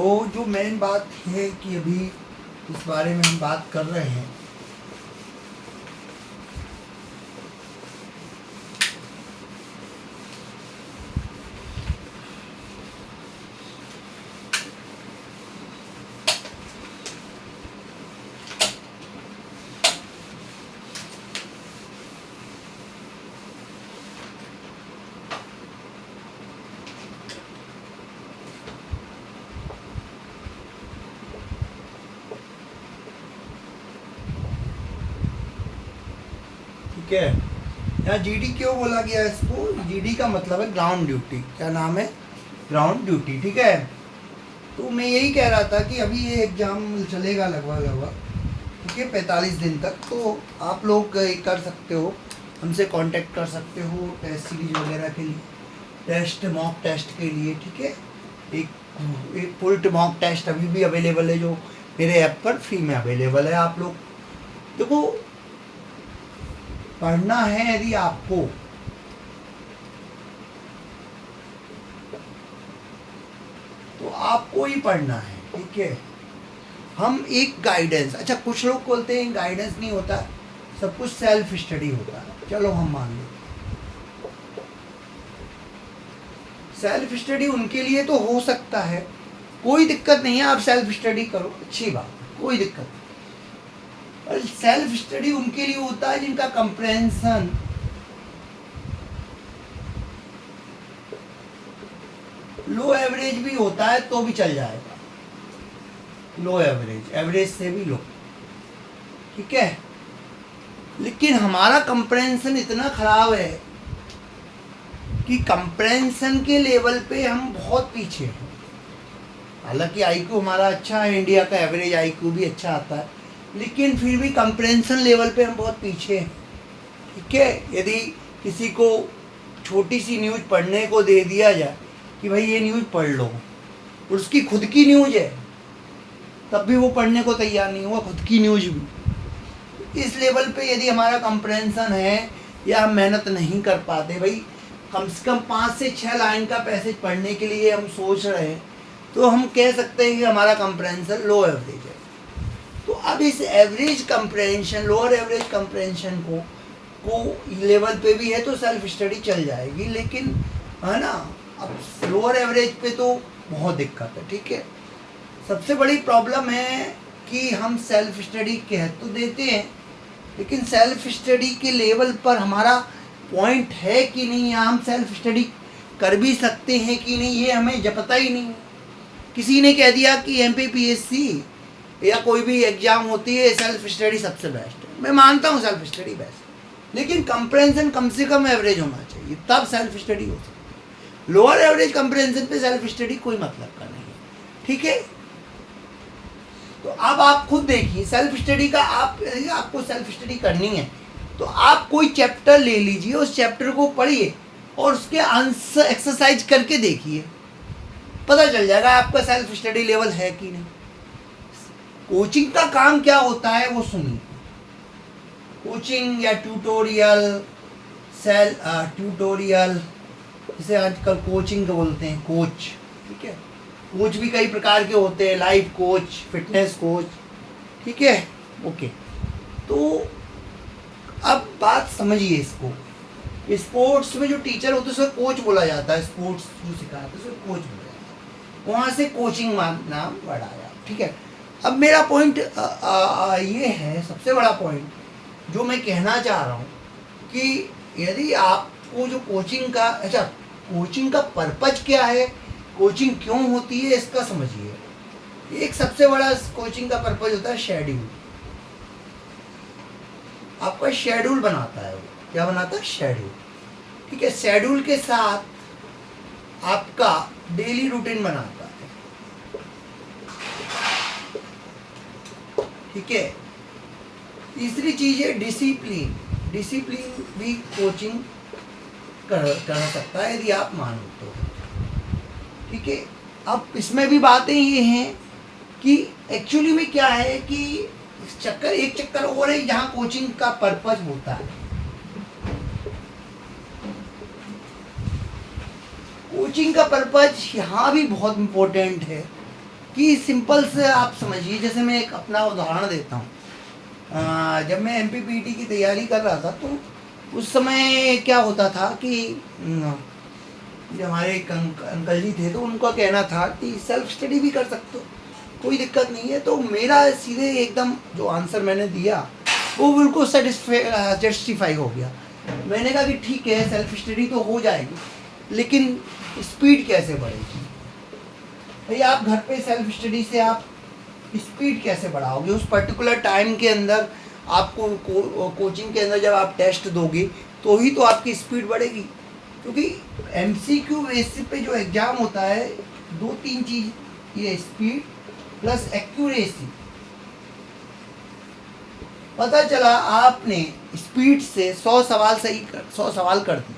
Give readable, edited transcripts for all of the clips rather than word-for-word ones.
तो जो मेन बात है कि अभी इस बारे में हम बात कर रहे हैं, ठीक है। यहाँ जीडी क्यों बोला गया इसको? जीडी का मतलब है ग्राउंड ड्यूटी। क्या नाम है? Ground duty. ठीक है। तो मैं यही कह रहा था कि अभी ये एग्ज़ाम चलेगा लगभग ठीक है 45 दिन तक। तो आप लोग कर सकते हो, हमसे कांटेक्ट कर सकते हो टेस्ट सीरीज वगैरह के लिए, टेस्ट मॉक टेस्ट के लिए। ठीक है। एक फुल मॉक टेस्ट अभी भी अवेलेबल है जो मेरे ऐप पर फ्री में अवेलेबल है। आप लोग देखो, पढ़ना है यदि आपको तो आपको ही पढ़ना है। ठीक है। हम एक गाइडेंस, अच्छा कुछ लोग बोलते हैं गाइडेंस नहीं होता, सब कुछ सेल्फ स्टडी होता है। चलो हम मान लेते सेल्फ स्टडी उनके लिए तो हो सकता है, कोई दिक्कत नहीं है, आप सेल्फ स्टडी करो, अच्छी बात, कोई दिक्कत नहीं। और सेल्फ स्टडी उनके लिए होता है जिनका कंप्रेंशन लो एवरेज भी होता है तो भी चल जाएगा, लो एवरेज, एवरेज से भी लो। ठीक है। लेकिन हमारा कंप्रेंशन इतना खराब है कि कंप्रेंशन के लेवल पे हम बहुत पीछे हैं। हालांकि आईक्यू हमारा अच्छा है, इंडिया का एवरेज आईक्यू भी अच्छा आता है, लेकिन फिर भी कंप्रेंशन लेवल पे हम बहुत पीछे हैं। ठीक है। यदि किसी को छोटी सी न्यूज़ पढ़ने को दे दिया जाए कि भाई ये न्यूज़ पढ़ लो, और उसकी खुद की न्यूज़ है, तब भी वो पढ़ने को तैयार नहीं हुआ, खुद की न्यूज़ भी। इस लेवल पे यदि हमारा कंप्रेंशन है या हम मेहनत नहीं कर पाते, भाई कम से कम 5 से 6 लाइन का पैसेज पढ़ने के लिए हम सोच रहे हैं, तो हम कह सकते हैं कि हमारा कंप्रेंशन लो एवरेज है। तो अब इस average compression, lower average compression को लेवल पे भी है तो सेल्फ स्टडी चल जाएगी, लेकिन है ना, अब लोअर एवरेज पे तो बहुत दिक्कत है। ठीक है। सबसे बड़ी प्रॉब्लम है कि हम सेल्फ स्टडी कह तो देते हैं, लेकिन सेल्फ स्टडी के लेवल पर हमारा पॉइंट है कि नहीं, या हम सेल्फ स्टडी कर भी सकते हैं कि नहीं, ये हमें जब पता ही नहीं। किसी ने कह दिया कि MPPSC या कोई भी एग्ज़ाम होती है, सेल्फ स्टडी सबसे बेस्ट है। मैं मानता हूँ सेल्फ स्टडी बेस्ट, लेकिन कंप्रेंशन कम से कम एवरेज होना चाहिए, तब सेल्फ स्टडी हो सकती है। लोअर एवरेज कंप्रेंशन पे सेल्फ स्टडी कोई मतलब का नहीं है। ठीक है। तो अब आप खुद देखिए, सेल्फ स्टडी का आपको सेल्फ स्टडी करनी है तो आप कोई चैप्टर ले लीजिए, उस चैप्टर को पढ़िए और उसके आंसर एक्सरसाइज करके देखिए, पता चल जाएगा आपका सेल्फ स्टडी लेवल है कि नहीं। कोचिंग का काम क्या होता है वो सुनिए। कोचिंग या ट्यूटोरियल, ट्यूटोरियल जिसे आजकल कोचिंग बोलते हैं, कोच। ठीक है। कोच भी कई प्रकार के होते हैं, लाइफ कोच, फिटनेस कोच। ठीक है। ओके। तो अब बात समझिए इसको, स्पोर्ट्स में जो टीचर होते हैं उसे कोच बोला जाता है, स्पोर्ट्स जो सिखाते हैं उसे कोच बोला जाता है, वहाँ से कोचिंग नाम बढ़ाया। ठीक है। अब मेरा पॉइंट ये है, सबसे बड़ा पॉइंट जो मैं कहना चाह रहा हूँ कि यदि आपको जो कोचिंग का, अच्छा कोचिंग का पर्पज क्या है, कोचिंग क्यों होती है, इसका समझिए। एक सबसे बड़ा कोचिंग का पर्पज होता है शेड्यूल। आपका शेड्यूल बनाता है वो, क्या बनाता है? शेड्यूल। ठीक है। शेड्यूल के साथ आपका डेली रूटीन बनाता है। ठीक है। तीसरी चीज है डिसिप्लिन। डिसिप्लिन भी कोचिंग कर सकता है यदि आप मानो तो। ठीक है। अब इसमें भी बातें ये हैं कि एक्चुअली में क्या है कि एक चक्कर और है जहाँ कोचिंग का पर्पज होता है। कोचिंग का पर्पज यहाँ भी बहुत इम्पोर्टेंट है कि सिंपल से आप समझिए, जैसे मैं एक अपना उदाहरण देता हूँ। जब मैं MPPT की तैयारी कर रहा था तो उस समय क्या होता था कि जो हमारे एक अंकल जी थे तो उनका कहना था कि सेल्फ स्टडी भी कर सकते हो, कोई दिक्कत नहीं है। तो मेरा सीधे एकदम जो आंसर मैंने दिया वो बिल्कुल जस्टिफाई हो गया। मैंने कहा कि ठीक है, सेल्फ स्टडी तो हो जाएगी, लेकिन स्पीड कैसे बढ़ेगी भाई? आप घर पे सेल्फ स्टडी से आप स्पीड कैसे बढ़ाओगे? उस पर्टिकुलर टाइम के अंदर आपको कोचिंग के अंदर जब आप टेस्ट दोगे तो ही तो आपकी स्पीड बढ़ेगी। क्योंकि MCQ बेसिस पे जो एग्ज़ाम होता है, 2-3 चीज़, ये स्पीड प्लस एक्यूरेसी। पता चला आपने स्पीड से 100 सवाल कर दिए,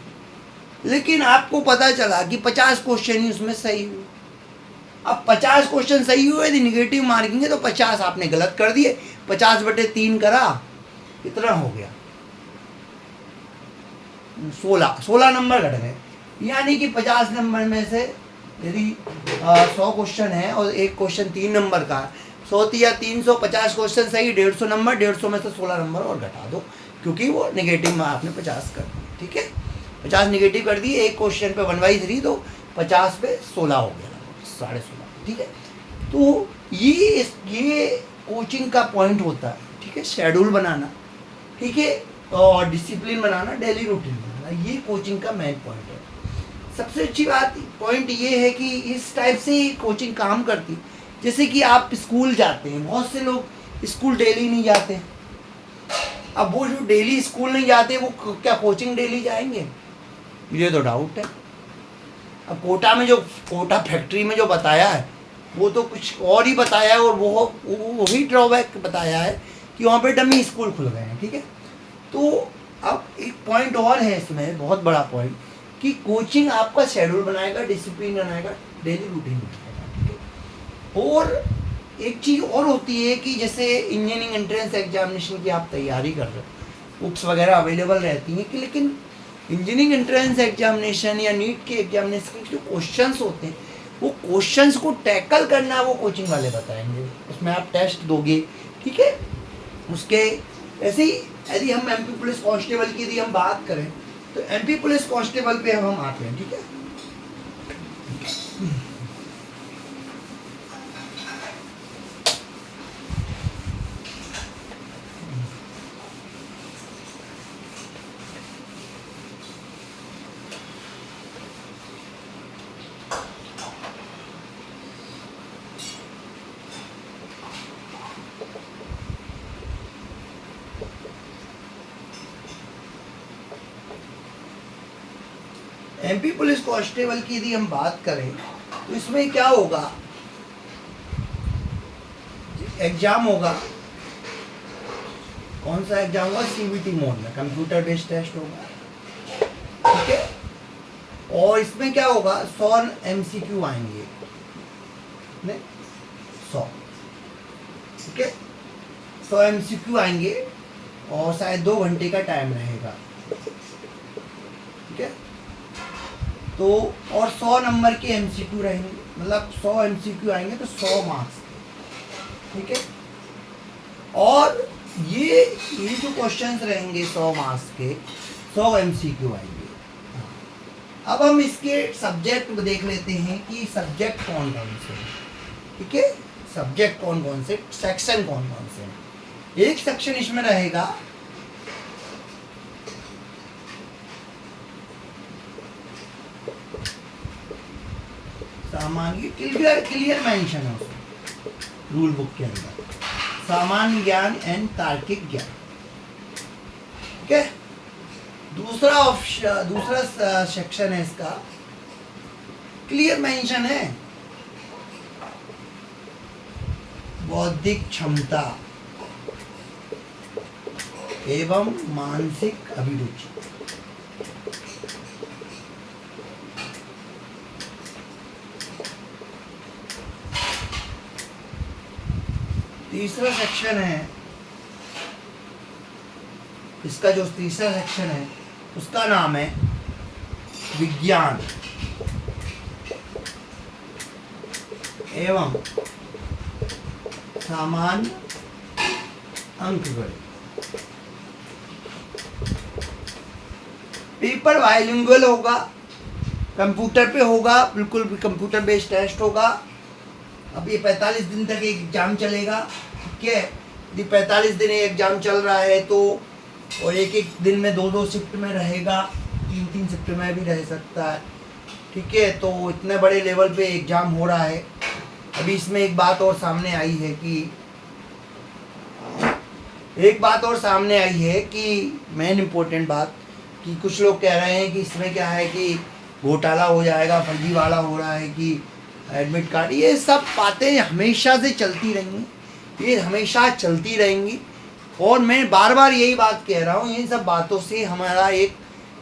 लेकिन आपको पता चला कि 50 क्वेश्चन ही उसमें सही हुए। अब 50 क्वेश्चन सही हुए, यदि निगेटिव मार्किंग है तो 50 आपने गलत कर दिए। 50/3 करा, कितना हो गया? 16 नंबर घट गए। यानी कि 50 नंबर में से यदि 100 क्वेश्चन है और एक क्वेश्चन 3 नंबर का है, 100 या 350 क्वेश्चन सही, 150 नंबर, 150 में से 16 नंबर और घटा दो, क्योंकि वो निगेटिव में आपने 50 कर दिए। ठीक है, 50 निगेटिव कर दिए, एक क्वेश्चन पे 1/3, तो 50 पे 16 हो गया, 16.5। ठीक है, तो ये कोचिंग का पॉइंट होता है। ठीक है, शेड्यूल बनाना, ठीक है, और डिसिप्लिन बनाना, डेली रूटीन बनाना, ये कोचिंग का मेन पॉइंट है। सबसे अच्छी बात पॉइंट ये है कि इस टाइप से ही कोचिंग काम करती। जैसे कि आप स्कूल जाते हैं, बहुत से लोग स्कूल डेली नहीं जाते। अब वो जो डेली स्कूल नहीं जाते वो क्या कोचिंग डेली जाएंगे? मुझे तो डाउट है। अब कोटा फैक्ट्री में जो बताया है वो तो कुछ और ही बताया है, और वही ड्रॉबैक बताया है कि वहाँ पे डमी स्कूल खुल गए हैं। ठीक है, तो अब एक पॉइंट और है इसमें, बहुत बड़ा पॉइंट, कि कोचिंग आपका शेड्यूल बनाएगा, डिसिप्लिन बनाएगा, डेली रूटीन बनाएगा। ठीक है, और एक चीज़ और होती है कि जैसे इंजीनियरिंग एंट्रेंस एग्जामिनेशन की आप तैयारी कर रहे हो, बुक्स वगैरह अवेलेबल रहती हैं कि, लेकिन इंजीनियरिंग एंट्रेंस एग्जामिनेशन या नीट के एग्जामिनेशन के जो क्वेश्चंस होते हैं, वो क्वेश्चंस को टैकल करना वो कोचिंग वाले बताएंगे। उसमें आप टेस्ट दोगे। ठीक है, उसके ऐसे ही यदि हम MP पुलिस कांस्टेबल की यदि हम बात करें तो MP पुलिस कांस्टेबल पे हम आते हैं। ठीक है, MP पुलिस कांस्टेबल की यदि हम बात करें तो इसमें क्या होगा? एग्जाम होगा, कौन सा एग्जाम होगा? CBT मोड में, कंप्यूटर बेस्ड टेस्ट होगा। ठीक है, और इसमें क्या होगा? 100 MCQ आएंगे, 100। ठीक है, 100 MCQ आएंगे और शायद 2 घंटे का टाइम रहेगा। ठीक है, तो और 100 नंबर के MCQ रहेंगे, मतलब 100 MCQ आएंगे तो 100 मार्क्स। ठीक है, और ये जो क्वेश्चंस रहेंगे 100 मार्क्स के, 100 MCQ आएंगे। अब हम इसके सब्जेक्ट देख लेते हैं कि सब्जेक्ट कौन कौन से हैं। ठीक है, सब्जेक्ट कौन कौन से, सेक्शन कौन कौन से हैं। एक सेक्शन इसमें रहेगा सामान्य, क्लियर मेंशन है उसमें रूल बुक के अंदर, सामान्य ज्ञान एंड तार्किक ज्ञान। ठीक है, दूसरा सेक्शन है इसका, क्लियर मेंशन है बौद्धिक क्षमता एवं मानसिक अभिरुचि। तीसरा सेक्शन है, इसका जो तीसरा सेक्शन है उसका नाम है विज्ञान एवं सामान्य अंकगणित। पेपर बाइलिंगुअल होगा, कंप्यूटर पे होगा, बिल्कुल भी कंप्यूटर बेस्ड टेस्ट होगा। अब ये 45 दिन तक एक एग्जाम चलेगा, ठीक है। यदि 45 दिन एग्जाम चल रहा है तो, और एक एक दिन में 2-2 शिफ्ट में रहेगा, 3-3 शिफ्ट में भी रह सकता है, ठीक है। तो इतने बड़े लेवल पे एग्जाम हो रहा है। अभी इसमें एक बात और सामने आई है कि मेन इम्पोर्टेंट बात, कि कुछ लोग कह रहे हैं कि इसमें क्या है कि घोटाला हो जाएगा, फर्जीवाड़ा हो रहा है कि एडमिट कार्ड, ये सब बातें हमेशा से चलती रहेंगी, ये हमेशा चलती रहेंगी। और मैं बार बार यही बात कह रहा हूँ, इन सब बातों से हमारा एक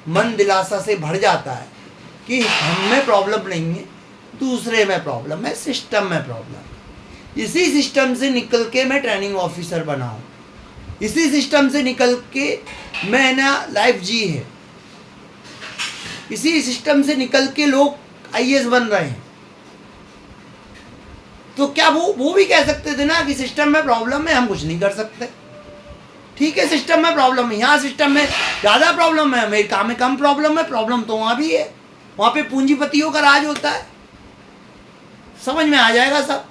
मन दिलासा से भर जाता है कि हम में प्रॉब्लम नहीं है, दूसरे में प्रॉब्लम है, सिस्टम में प्रॉब्लम है। इसी सिस्टम से निकल के मैं ट्रेनिंग ऑफिसर बना हूँ, इसी सिस्टम से निकल के मैं ना लाइफ जी है, इसी सिस्टम से निकल के लोग आईएएस बन रहे हैं। तो क्या वो भी कह सकते थे ना कि सिस्टम में प्रॉब्लम है, हम कुछ नहीं कर सकते। ठीक है, सिस्टम में प्रॉब्लम है, यहाँ सिस्टम में ज़्यादा प्रॉब्लम है, अमेरिका में कम प्रॉब्लम है, प्रॉब्लम तो वहाँ भी है, वहाँ पे पूंजीपतियों का राज होता है। समझ में आ जाएगा सब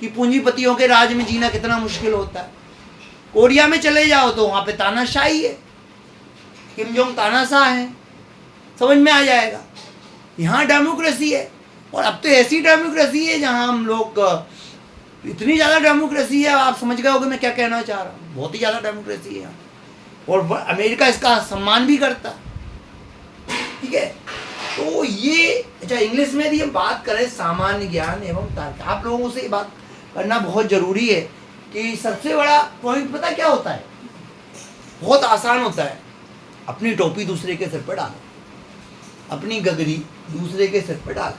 कि पूंजीपतियों के राज में जीना कितना मुश्किल होता है। कोरिया में चले जाओ तो वहाँ पे तानाशाही है, किम जोंग तानाशाह है, समझ में आ जाएगा। यहाँ डेमोक्रेसी है, और अब तो ऐसी डेमोक्रेसी है जहाँ हम लोग, इतनी ज़्यादा डेमोक्रेसी है, आप समझ गए होगे मैं क्या कहना चाह रहा हूँ। बहुत ही ज़्यादा डेमोक्रेसी है यहाँ, और अमेरिका इसका सम्मान भी करता, ठीक है। तो ये अच्छा, इंग्लिश में यदि हम बात करें सामान्य ज्ञान एवं तर्क, आप लोगों से ये बात करना बहुत ज़रूरी है कि सबसे बड़ा पॉइंट पता क्या होता है, बहुत आसान होता है। अपनी टोपी दूसरे के सिर पर डालो, अपनी गगरी दूसरे के सिर पर डालो,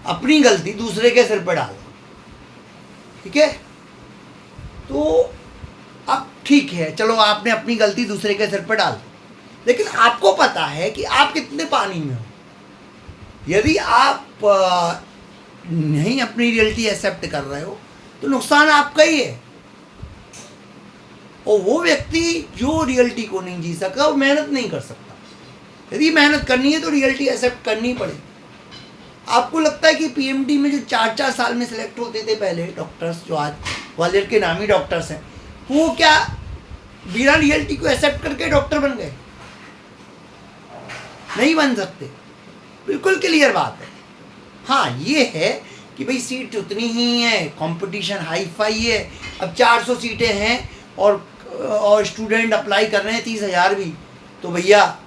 अपनी गलती दूसरे के सिर पर डालो, ठीक है। तो अब ठीक है, चलो आपने अपनी गलती दूसरे के सिर पर डाल, लेकिन आपको पता है कि आप कितने पानी में हो। यदि आप नहीं अपनी रियलिटी एक्सेप्ट कर रहे हो तो नुकसान आपका ही है। और वो व्यक्ति जो रियलिटी को नहीं जी सका वो मेहनत नहीं कर सकता। यदि मेहनत करनी है तो रियलिटी एक्सेप्ट करनी पड़ेगी। आपको लगता है कि पीएमडी में जो 4-4 साल में सिलेक्ट होते थे पहले डॉक्टर्स, जो आज ग्वालियर के नामी डॉक्टर्स हैं, वो क्या बिना रियलिटी को एक्सेप्ट करके डॉक्टर बन गए? नहीं बन सकते, बिल्कुल क्लियर बात है। हाँ, ये है कि भाई सीट उतनी ही है, कंपटीशन हाई फाई है। अब 400 सीटें हैं और स्टूडेंट अप्लाई कर रहे हैं 30,000 भी, तो भैया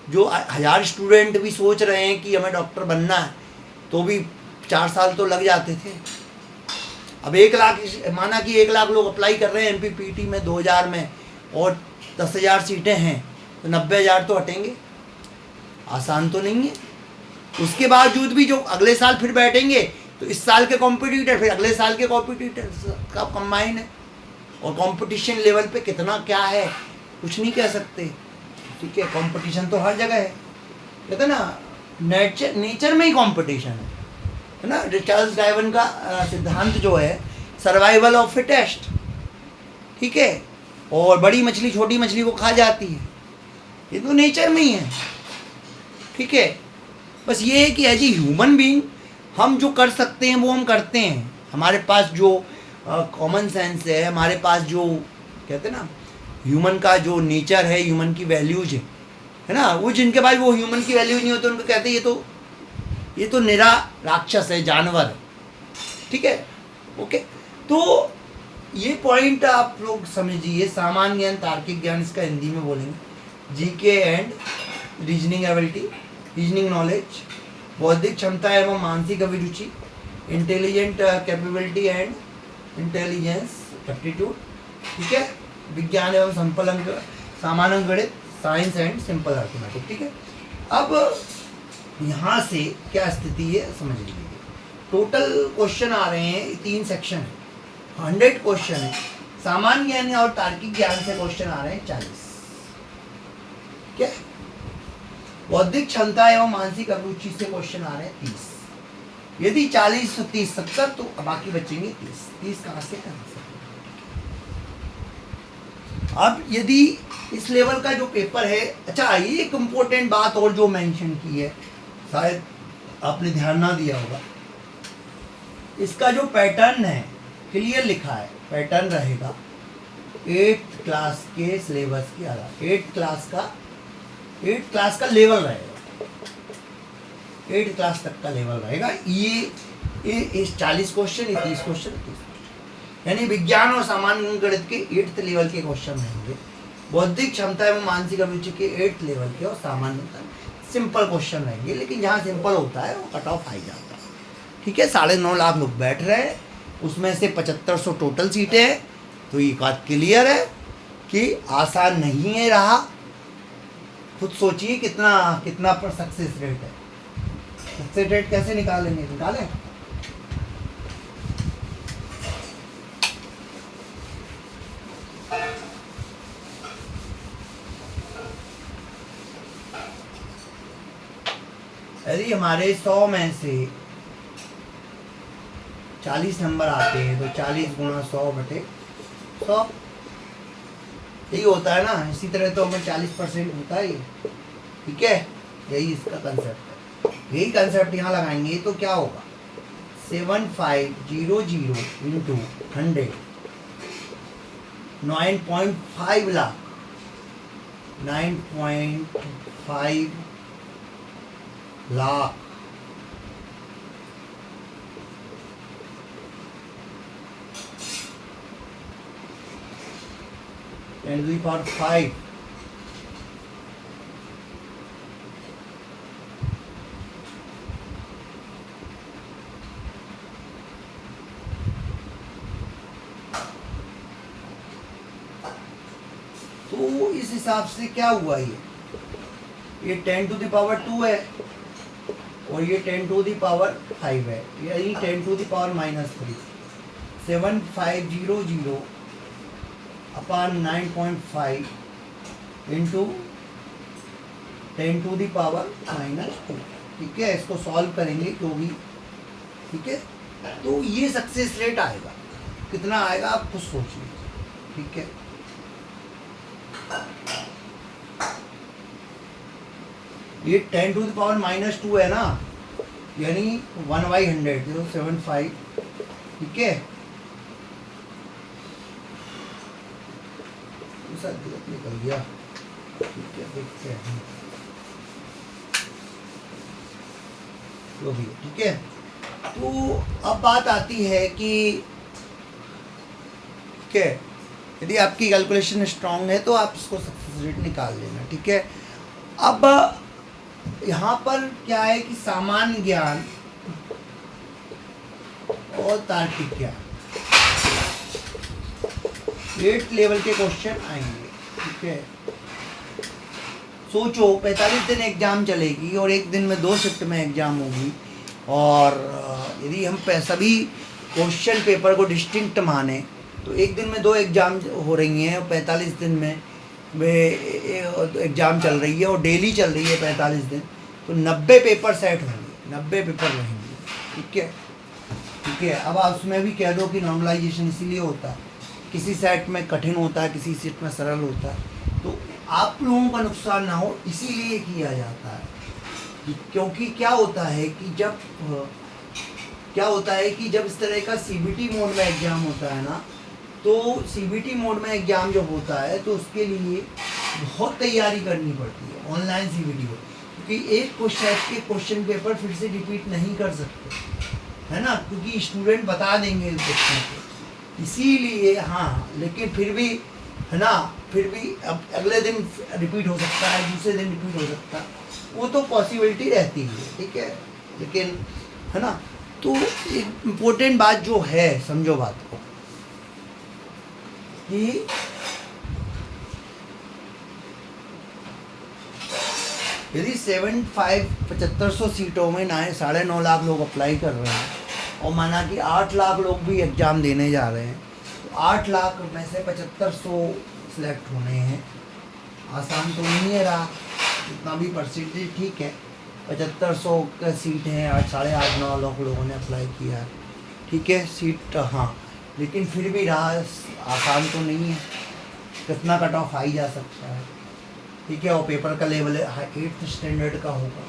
जो 1000 स्टूडेंट भी सोच रहे हैं कि हमें डॉक्टर बनना है, तो भी 4 साल तो लग जाते थे। अब 1 लाख, माना कि 1 लाख लोग अप्लाई कर रहे हैं एमपीपीटी में 2000 में, और 10,000 सीटें हैं, तो 90,000 तो हटेंगे। आसान तो नहीं है। उसके बावजूद भी जो अगले साल फिर बैठेंगे, तो इस साल के कॉम्पिटिटर फिर अगले साल के कॉम्पिटिटर का कंबाइन है। और कंपटीशन लेवल पे कितना क्या है कुछ नहीं कह सकते, ठीक है। कंपटीशन तो हर जगह है, कहते हैं ना, नेचर में ही कंपटीशन है ना। चार्ल्स डार्विन का सिद्धांत जो है, सर्वाइवल ऑफ फिटेस्ट, ठीक है। और बड़ी मछली छोटी मछली को खा जाती है, ये तो नेचर में ही है, ठीक है। बस ये है कि एज ए ह्यूमन बीइंग हम जो कर सकते हैं वो हम करते हैं। हमारे पास जो कॉमन सेंस है, हमारे पास जो कहते हैं ना ह्यूमन का जो नेचर है, ह्यूमन की वैल्यूज है ना, वो जिनके पास वो ह्यूमन की वैल्यूज नहीं होते उनको कहते हैं ये तो निरा राक्षस है, जानवर है, ठीक है, ओके। तो ये पॉइंट आप लोग समझिए। सामान्य ज्ञान, तार्किक ज्ञान, इसका हिंदी में बोलेंगे GK and reasoning ability, reasoning knowledge, बौद्धिक क्षमता एवं मानसिक अभिरुचि, intelligent capability and intelligence aptitude, ठीक है। विज्ञान एवं सिंपल अंक, सामान्य गणित, साइंस एंड सिंपल अर्थमेटिक, ठीक है। अब यहाँ से क्या स्थिति है समझ लीजिए। टोटल क्वेश्चन आ रहे हैं, 3 सेक्शन है, 100 क्वेश्चन है। सामान्य ज्ञान और तार्किक ज्ञान से क्वेश्चन आ रहे हैं 40, क्या। बौद्धिक क्षमता एवं मानसिक अभिरुचि से क्वेश्चन आ रहे हैं 30, यदि 40 तो 30 70, तो बाकी बचेंगे 30 कहाँ से कहाँ से। अब यदि इस लेवल का जो पेपर है, अच्छा ये एक इम्पोर्टेंट बात और जो मेंशन की है, शायद आपने ध्यान ना दिया होगा, इसका जो पैटर्न है क्लियर लिखा है, पैटर्न रहेगा 8th क्लास के सिलेबस के आधार, 8th क्लास का लेवल रहेगा, 8th क्लास तक का लेवल रहेगा। ये इस 40 क्वेश्चन, 30 क्वेश्चन, 30 क्वेश्चन, यानी विज्ञान और सामान्य गणित के 8th लेवल के क्वेश्चन रहेंगे। बौद्धिक क्षमता एवं मानसिक अभिरुचि के 8th लेवल के और सामान्य सिंपल क्वेश्चन रहेंगे, लेकिन जहाँ सिंपल होता है वो कट ऑफ हाई जाता है। ठीक है, 9.5 लाख लोग बैठ रहे हैं, उसमें से 7500 टोटल सीटें हैं, तो ये बात क्लियर है कि आसान नहीं है रहा। खुद सोचिए कितना पर सक्सेस रेट है। सक्सेस रेट कैसे निकालेंगे, निकालें। यदि हमारे 100 में से 40 नंबर आते हैं तो 40 गुणा 100/100 यही होता है ना। इसी तरह तो हमें 40% होता है, ठीक है, यही इसका कंसेप्ट है। यही कंसेप्ट यहाँ लगाएंगे तो क्या होगा, 7500 into 100, 9.5 lakh, 9.5 lakh. and to the power 5 तो इस हिसाब से क्या हुआ, ये 10 to the power 2 है और ये 10 to the power 5 है, यानी 10 to the power -3। 7500 upon 9.5 into 10 to the power -2। ठीक है, इसको सॉल्व करेंगे तो भी, ठीक है, तो ये सक्सेस रेट आएगा। कितना आएगा आप खुद सोच लीजिए। ठीक है, ये 10 to the power -2 है ना, यानी 1/100, 0.75। ठीक है, निकल गया। ठीक है, देखते हैं जो भी। ठीक है, तो अब बात आती है कि ठीक है, यदि आपकी कैलकुलेशन स्ट्रांग है तो आप इसको सक्सेस रेट निकाल लेना। ठीक है, अब यहाँ पर क्या है कि सामान्य ज्ञान और तार्किक ज्ञान 8th लेवल के क्वेश्चन आएंगे। ठीक है, सोचो 45 दिन एग्जाम चलेगी और एक दिन में 2 शिफ्ट में एग्जाम होगी, और यदि हम सभी क्वेश्चन पेपर को डिस्टिंक्ट माने तो एक दिन में 2 एग्जाम हो रही हैं और 45 दिन में वे एग्ज़ाम चल रही है और डेली चल रही है 45 दिन, तो 90 पेपर सेट होंगे, 90 पेपर रहेंगे। ठीक है, ठीक है, अब आप उसमें भी कह दो कि नॉर्मलाइजेशन इसीलिए होता है, किसी सेट में कठिन होता है, किसी सेट में सरल होता है, तो आप लोगों का नुकसान ना हो इसीलिए किया जाता है। क्योंकि क्या होता है कि जब इस तरह का सीबीटी मोड में एग्ज़ाम होता है ना, तो सीबीटी मोड में एग्ज़ाम जब होता है तो उसके लिए बहुत तैयारी करनी पड़ती है, ऑनलाइन सीबीटी हो, क्योंकि एक क्वेश्चन पेपर फिर से रिपीट नहीं कर सकते, है ना, क्योंकि स्टूडेंट बता देंगे क्वेश्चन को, इसीलिए। हाँ, लेकिन फिर भी, है ना, फिर भी अब अगले दिन रिपीट हो सकता है, दूसरे दिन रिपीट हो सकता है, वो तो पॉसिबिलिटी रहती है। ठीक है, लेकिन है ना, तो एक इम्पोर्टेंट बात जो है, समझो बात को, कि यदि 7500 सीटों में 9.5 लाख लोग अप्लाई कर रहे हैं और माना कि 8 लाख लोग भी एग्ज़ाम देने जा रहे हैं, तो 8 लाख में से 7500 सिलेक्ट होने हैं। आसान तो नहीं है रहा, इतना भी परसेंटेज, ठीक है, 7500 का सीट है, 8-8.5 लोगों ने अप्लाई किया है, ठीक है सीट। हाँ, लेकिन फिर भी रहा आसान तो नहीं है, कितना कट ऑफ आई जा सकता है, ठीक है। और पेपर का लेवल है 8th स्टैंडर्ड का होगा,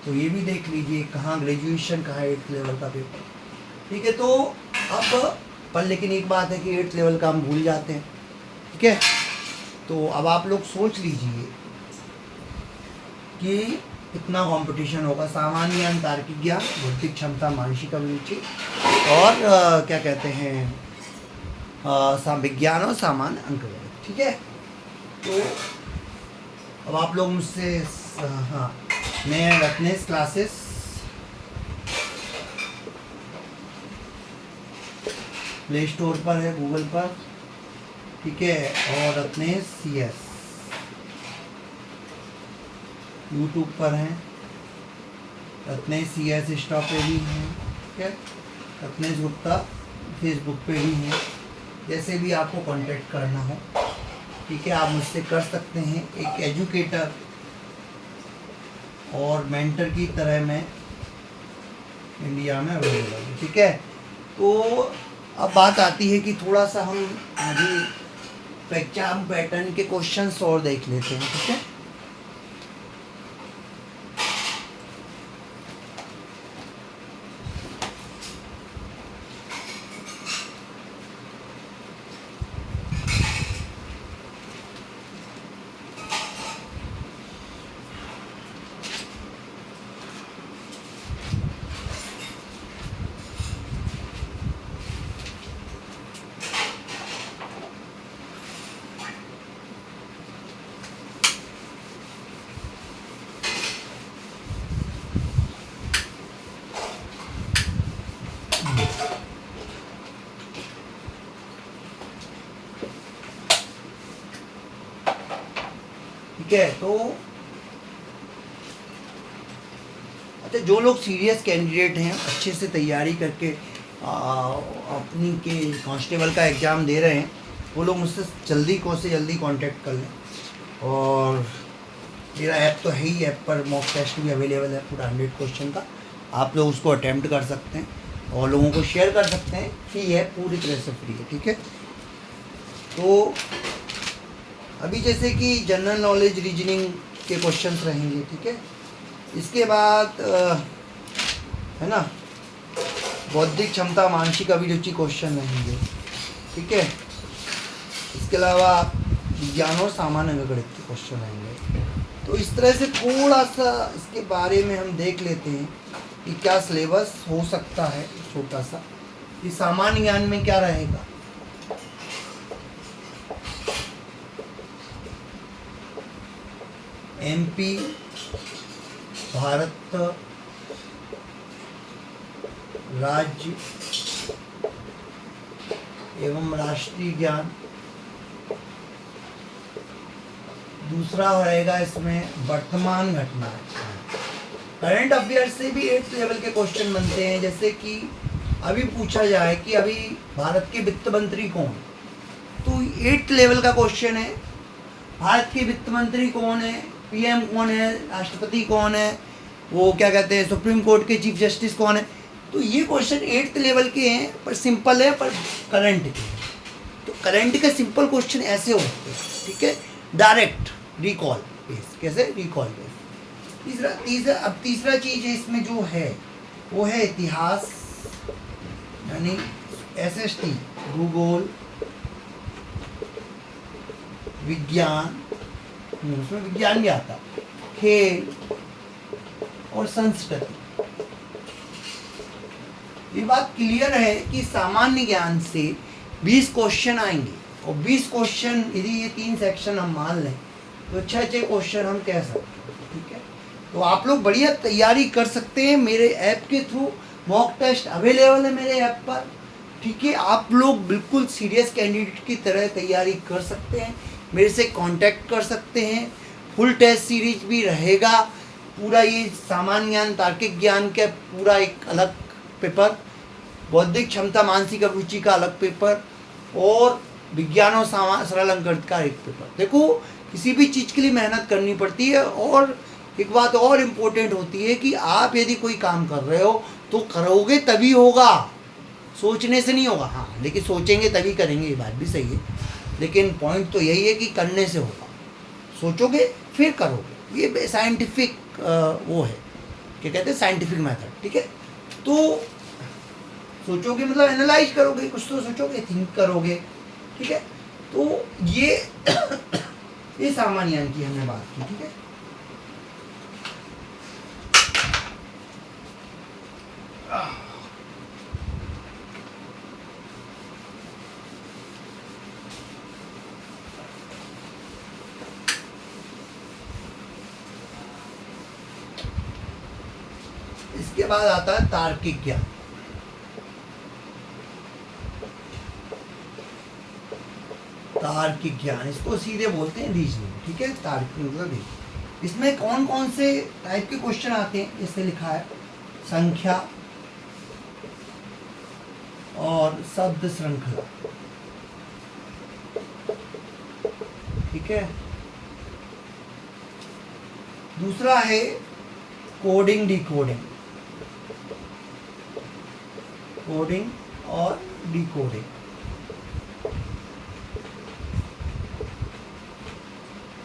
तो ये भी देख लीजिए कहाँ ग्रेजुएशन कहाँ 8th लेवल का पेपर, ठीक है। तो अब पर लेकिन एक बात है कि 8th लेवल का हम भूल जाते हैं, ठीक है। तो अब आप लोग सोच लीजिए कि कितना कंपटीशन होगा। सामान्य ज्ञान, तार्किक ज्ञान, बौद्धिक क्षमता, मानसिक अभिरुचि और क्या कहते हैं विज्ञान और सामान्य अंक, ठीक है। तो अब आप लोग मुझसे हाँ, मैं रत्नेश क्लासेस प्ले स्टोर पर है, गूगल पर, ठीक है। और रत्नेश CS यूट्यूब पर हैं, रत्नेश CS इंस्टा पे भी हैं, ठीक है। रत्नेश गुप्ता फेसबुक पे भी हैं। जैसे भी आपको कांटेक्ट करना हो, ठीक है, आप मुझसे कर सकते हैं। एक एजुकेटर और मेंटर की तरह मैं इंडिया में अवेलेबल हूँ, ठीक है। तो अब बात आती है कि थोड़ा सा हम अभी एग्जाम पैटर्न के क्वेश्चंस और देख लेते हैं, ठीक है। ठीक है। तो अच्छा, जो लोग सीरियस कैंडिडेट हैं, अच्छे से तैयारी करके अपनी के कांस्टेबल का एग्ज़ाम दे रहे हैं, वो लोग मुझसे जल्दी से जल्दी कांटेक्ट कर लें। और मेरा ऐप तो है ही, ऐप पर मॉक टेस्ट भी अवेलेबल है पूरा 100 क्वेश्चन का, आप लोग उसको अटैम्प्ट कर सकते हैं और लोगों को शेयर कर सकते हैं। फ्री है, पूरी तरह से फ्री है, ठीक है। तो अभी जैसे कि जनरल नॉलेज रीजनिंग के क्वेश्चंस रहेंगे, ठीक है। इसके बाद है ना, बौद्धिक क्षमता, मानसिक अभिरुचि क्वेश्चन रहेंगे, ठीक है। इसके अलावा विज्ञान और सामान्य अंकगणित के क्वेश्चन रहेंगे। तो इस तरह से थोड़ा सा इसके बारे में हम देख लेते हैं कि क्या सिलेबस हो सकता है, छोटा सा कि सामान्य ज्ञान में क्या रहेगा। MP, भारत राज्य एवं राष्ट्रीय ज्ञान। दूसरा रहेगा इसमें वर्तमान घटना। करंट अफेयर से भी 8th लेवल के क्वेश्चन बनते हैं, जैसे कि अभी पूछा जाए कि अभी भारत के वित्त मंत्री कौन, तो 8th लेवल का क्वेश्चन है, भारत के वित्त मंत्री कौन है, PM कौन है, राष्ट्रपति कौन है, वो क्या कहते हैं सुप्रीम कोर्ट के चीफ जस्टिस कौन है। तो ये क्वेश्चन 8th लेवल के हैं, पर सिंपल है, पर करंट के। तो करंट के सिंपल क्वेश्चन ऐसे होते हैं, ठीक है, डायरेक्ट रिकॉल बेस। कैसे? Recall base. तीसरा चीज़ इसमें जो है वो है इतिहास, यानी SST, भूगोल, विज्ञान, उसमें विज्ञान भी आता, खेल और संस्कृति। ये बात क्लियर है कि सामान्य ज्ञान से 20 क्वेश्चन आएंगे, और 20 क्वेश्चन यदि ये 3 सेक्शन हम मान लें तो 6 क्वेश्चन हम कह सकते हैं, ठीक है। तो आप लोग बढ़िया तैयारी कर सकते हैं, मेरे ऐप के थ्रू मॉक टेस्ट अवेलेबल है मेरे ऐप पर, ठीक है। आप लोग बिल्कुल सीरियस कैंडिडेट की तरह तैयारी कर सकते हैं, मेरे से कांटेक्ट कर सकते हैं। फुल टेस्ट सीरीज भी रहेगा, पूरा ये सामान्य ज्ञान, तार्किक ज्ञान का पूरा एक अलग पेपर, बौद्धिक क्षमता, मानसिक अभिरुचि का अलग पेपर, और विज्ञान और सरल अंकगणित का एक पेपर। देखो, किसी भी चीज़ के लिए मेहनत करनी पड़ती है, और एक बात और इम्पोर्टेंट होती है कि आप यदि कोई काम कर रहे हो तो करोगे तभी होगा, सोचने से नहीं होगा। हाँ, लेकिन सोचेंगे तभी करेंगे, ये बात भी सही है, लेकिन पॉइंट तो यही है कि करने से होगा। सोचोगे फिर करोगे, ये साइंटिफिक वो है, क्या कहते हैं, साइंटिफिक मेथड। ठीक है, तो सोचोगे मतलब एनालाइज करोगे, कुछ तो सोचोगे, थिंक करोगे। ठीक है, तो ये ये सामान्य ज्ञान की हमने बात की। ठीक है, इसके बाद आता है तार्किक ज्ञान। तार्किक ज्ञान, इसको सीधे बोलते हैं रीजनिंग। ठीक है, तार्किक मतलब इसमें कौन कौन से टाइप के क्वेश्चन आते हैं, इससे लिखा है संख्या और शब्द श्रृंखला। ठीक है, दूसरा है कोडिंग डिकोडिंग, कोडिंग और डिकोडिंग।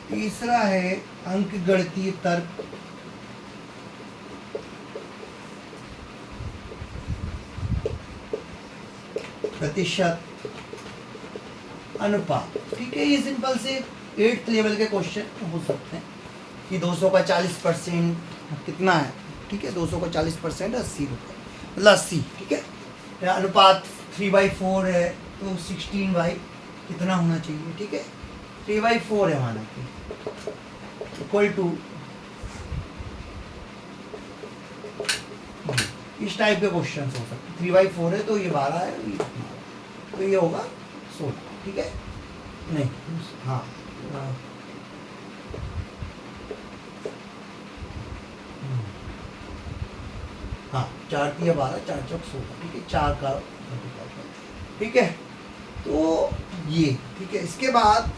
तीसरा है अंकगणितीय तर्क, प्रतिशत, अनुपात। ठीक है, ये सिंपल से 8th लेवल के क्वेश्चन हो सकते हैं कि 200 का 40% कितना है। ठीक है, 200 का 40% 80 रुपये, मतलब 80। ठीक है, या अनुपात 3/4 है तो 16 बाई कितना होना चाहिए। ठीक है, 3/4 है माना कि इक्वल टू, इस टाइप के क्वेश्चन हो सकते हैं। 3/4 है तो ये 12 है, ये तो ये होगा 16। ठीक है, नहीं, हाँ, हाँ, 4 3 12, 4 चौक 16। ठीक है, 4 का। ठीक है, तो ये ठीक है। इसके बाद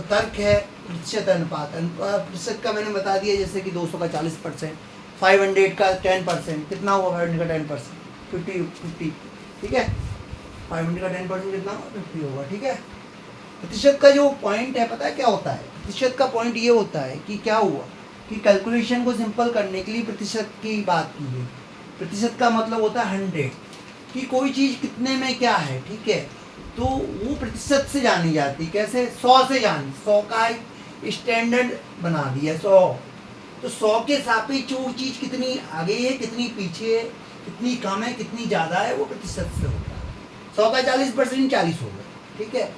तर्क है प्रतिशत अनुपात। प्रतिशत का मैंने बता दिया, जैसे कि 200 का 40%, 500 का 10%, कितना हुआ 500 का 10%, 50। ठीक है, 500 का 10% कितना होगा, 50 होगा। ठीक है, प्रतिशत का जो पॉइंट है पता है क्या होता है, प्रतिशत का पॉइंट ये होता है कि क्या हुआ कि कैलकुलेशन को सिंपल करने के लिए प्रतिशत की बात की गई। प्रतिशत का मतलब होता है 100, कि कोई चीज़ कितने में क्या है। ठीक है, तो वो प्रतिशत से जानी जाती। कैसे, 100 से जानी, 100 का एक स्टैंडर्ड बना दिया 100, तो 100 के सापेक्ष वो चीज़ कितनी आगे है, कितनी पीछे है, कितनी कम है, कितनी ज़्यादा है, वो प्रतिशत से होता है। 100 का 40% 40 हो गया। ठीक है,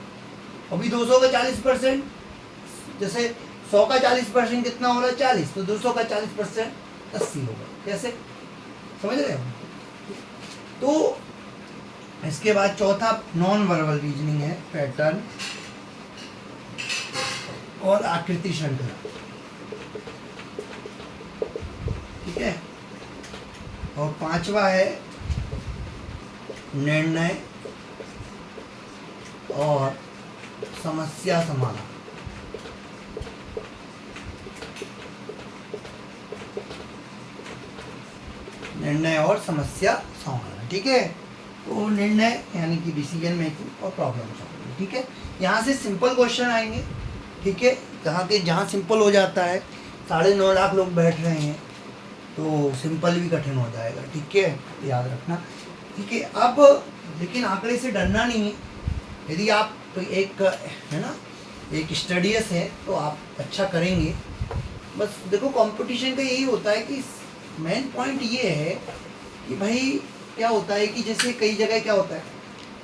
अभी 200 का 40%, जैसे 100 का 40% कितना हो रहा है 40, तो 200 का 40% 80 होगा। कैसे, समझ रहे हो। तो इसके बाद चौथा नॉन वर्बल रीजनिंग है, पैटर्न और आकृति श्रृंखला। ठीक है, और पांचवा है निर्णय और समस्या समाधान। निर्णय और समस्या समाधान। ठीक है, तो निर्णय यानी कि डिसीजन मेकिंग और प्रॉब्लम सॉल्विंग। ठीक है, यहाँ से सिंपल क्वेश्चन आएंगे। ठीक है, जहाँ सिंपल हो जाता है, 9.5 लाख लोग बैठ रहे हैं तो सिंपल भी कठिन हो जाएगा। ठीक है, याद रखना। ठीक है, अब लेकिन आंकड़े से डरना नहीं है। यदि आप तो एक है ना, एक स्टडीज है तो आप अच्छा करेंगे। बस देखो, कंपटीशन का यही होता है कि मेन पॉइंट ये है कि भाई क्या होता है कि जैसे कई जगह क्या होता है,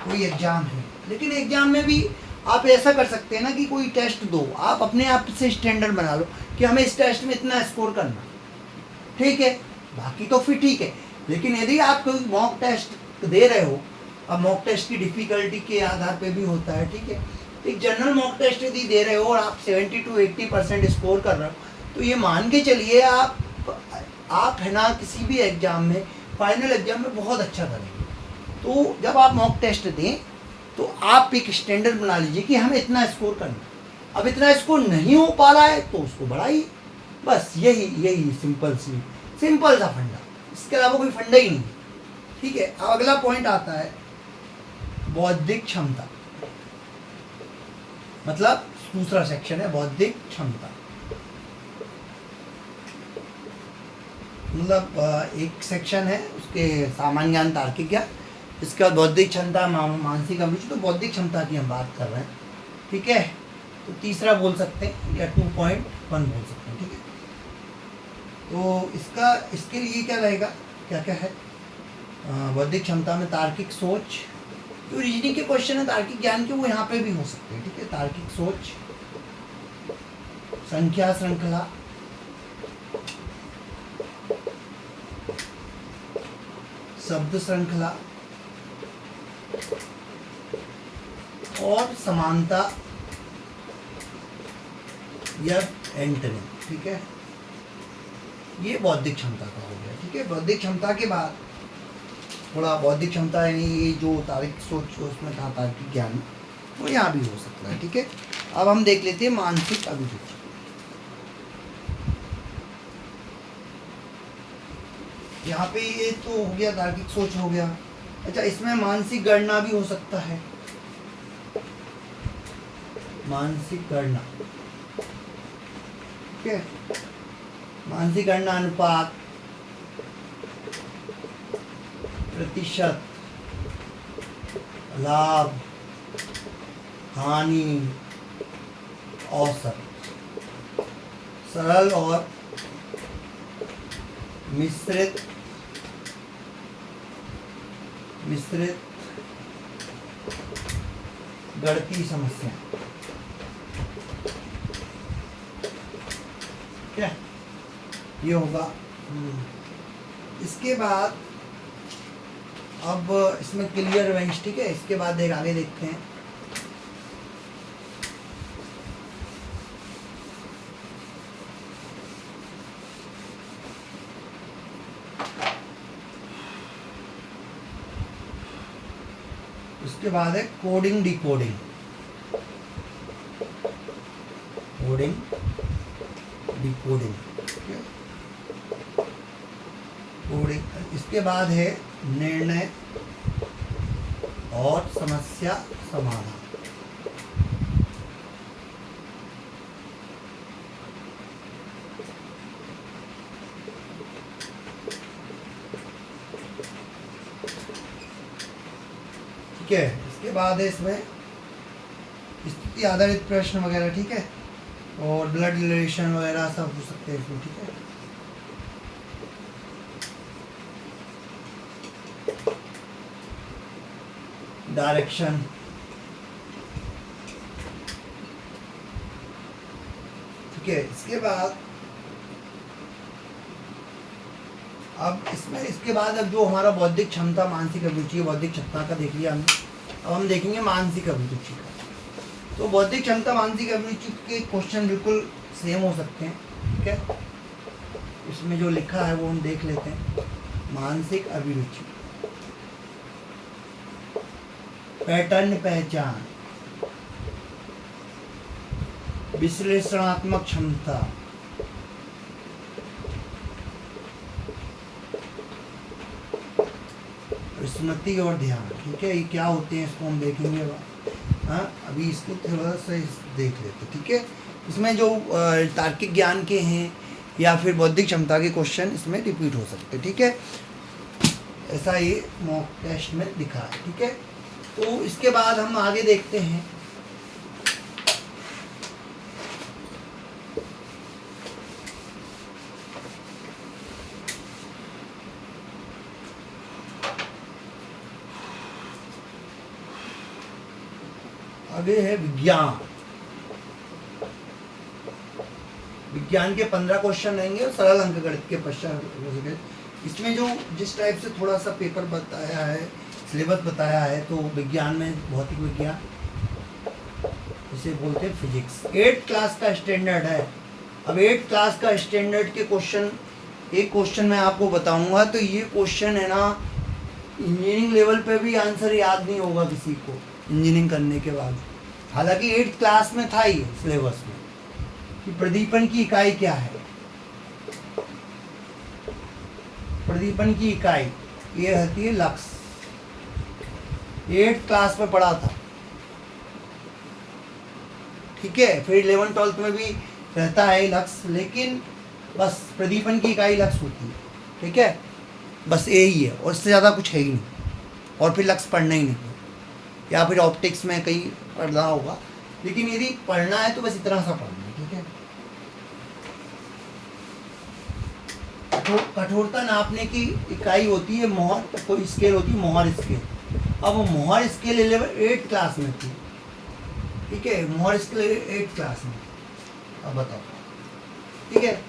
कोई एग्ज़ाम है, लेकिन एग्ज़ाम में भी आप ऐसा कर सकते हैं ना कि कोई टेस्ट दो, आप अपने आप से स्टैंडर्ड बना लो कि हमें इस टेस्ट में इतना स्कोर करना। ठीक है, बाकी तो फिर ठीक है, लेकिन यदि आप कोई मॉक टेस्ट दे रहे हो, अब मॉक टेस्ट की डिफ़िकल्टी के आधार पे भी होता है। ठीक है, एक जनरल मॉक टेस्ट यदि दे रहे हो और आप 70 to 80% स्कोर कर रहे हो, तो ये मान के चलिए आप है ना किसी भी एग्ज़ाम में, फाइनल एग्ज़ाम में बहुत अच्छा करेंगे। तो जब आप मॉक टेस्ट दें तो आप एक स्टैंडर्ड बना लीजिए कि हमें इतना स्कोर करना। अब इतना स्कोर नहीं हो पा रहा है तो उसको बढ़ाइए, बस यही यही सिंपल सा फंडा, इसके अलावा कोई फंडा ही नहीं। ठीक है, अब अगला पॉइंट आता है बौद्धिक क्षमता, मतलब दूसरा सेक्शन है बौद्धिक क्षमता। मतलब एक सेक्शन है उसके सामान्य ज्ञान तार्किक ज्ञान, इसके बाद बौद्धिक क्षमता मानसिक अभिरुचि, तो बौद्धिक क्षमता की हम बात कर रहे हैं। ठीक है, तो तीसरा बोल सकते हैं या 2.1 बोल सकते हैं। ठीक है, तो इसके लिए क्या रहेगा, क्या क्या है बौद्धिक क्षमता में? तार्किक सोच, जो रीजनिंग के क्वेश्चन है तार्किक ज्ञान के, वो यहाँ पे भी हो सकते हैं। ठीक है, तार्किक सोच, संख्या श्रृंखला, शब्द श्रृंखला और समानता या एंटरिंग। ठीक है, ये बौद्धिक क्षमता का हो गया। ठीक है, बौद्धिक क्षमता के बाद थोड़ा बौद्धिक क्षमता यानी ये जो तार्किक सोच उसमें था तार्किक ज्ञान, वो यहाँ भी हो सकता है। ठीक है, अब हम देख लेते हैं मानसिक अभिरुचि। यहाँ पे ये तो हो गया, तार्किक सोच हो गया। अच्छा, इसमें मानसिक गणना भी हो सकता है, मानसिक गणना। ठीक है, मानसिक गणना अनुपात, प्रतिशत, लाभ, हानि, औसत, सरल और मिश्रित गणितीय समस्या। क्या ये होगा? इसके बाद अब इसमें क्लियर बेंच। ठीक है, इसके बाद आगे देखते हैं उसके बाद है coding decoding. Coding decoding, coding. इसके बाद है निर्णय और समस्या समाधान। ठीक है, इसके बाद है इसमें स्थिति आधारित प्रश्न वगैरह। ठीक है, और ब्लड रिलेशन वगैरह सब हो सकते हैं इसमें। ठीक है, डायरेक्शन। ठीक है, इसके बाद अब इसके बाद अब जो हमारा बौद्धिक क्षमता मानसिक अभिरुचि है, बौद्धिक क्षमता का देख लिया हमने। अब हम देखेंगे मानसिक अभिरुचि का। तो बौद्धिक क्षमता मानसिक अभिरुचि के क्वेश्चन बिल्कुल सेम हो सकते हैं। ठीक है, इसमें जो लिखा है वो हम देख लेते हैं। मानसिक अभिरुचि, पैटर्न पहचान, विश्लेषणात्मक क्षमता, स्मृति और ध्यान। ठीक है, ये क्या होते हैं इसको हम देखेंगे। हाँ, अभी इसको थोड़ा सा देख लेते। ठीक है, इसमें जो तार्किक ज्ञान के हैं या फिर बौद्धिक क्षमता के क्वेश्चन इसमें रिपीट हो सकते हैं। ठीक है, ऐसा ये मॉक टेस्ट में दिखा है। ठीक है, तो इसके बाद हम आगे देखते हैं आगे है विज्ञान। विज्ञान के 15 क्वेश्चन रहेंगे और सरल अंकगणित के पश्चात। इसमें जो जिस टाइप से थोड़ा सा पेपर बताया है, सिलेबस बताया है, तो विज्ञान में भौतिक विज्ञान इसे बोलते हैं फिजिक्स। 8th क्लास का स्टैंडर्ड है। अब 8th क्लास का स्टैंडर्ड के क्वेश्चन, एक क्वेश्चन मैं आपको बताऊंगा। तो ये क्वेश्चन है ना, इंजीनियरिंग लेवल पे भी आंसर याद नहीं होगा किसी को इंजीनियरिंग करने के बाद। हालांकि 8th क्लास में था ही सिलेबस में कि प्रदीपन की इकाई क्या है। प्रदीपन की इकाई ये होती है लक्स। 8th क्लास में पढ़ा था, ठीक है। फिर 11th 12th में भी रहता है लक्स, लेकिन बस प्रदीपन की इकाई लक्स होती है, ठीक है। बस यही है और इससे ज़्यादा कुछ है ही नहीं। और फिर लक्स पढ़ना ही नहीं है, या फिर ऑप्टिक्स में कहीं पढ़ना होगा, लेकिन यदि पढ़ना है तो बस इतना सा पढ़ना है, ठीक है। कठोरता नापने की इकाई होती है मोहर, कोई स्केल होती है मोहर स्केल। अब वो मोहर स्केल 8th क्लास में थी, ठीक है। मोहर स्केल 8th क्लास में। अब बताओ, ठीक है।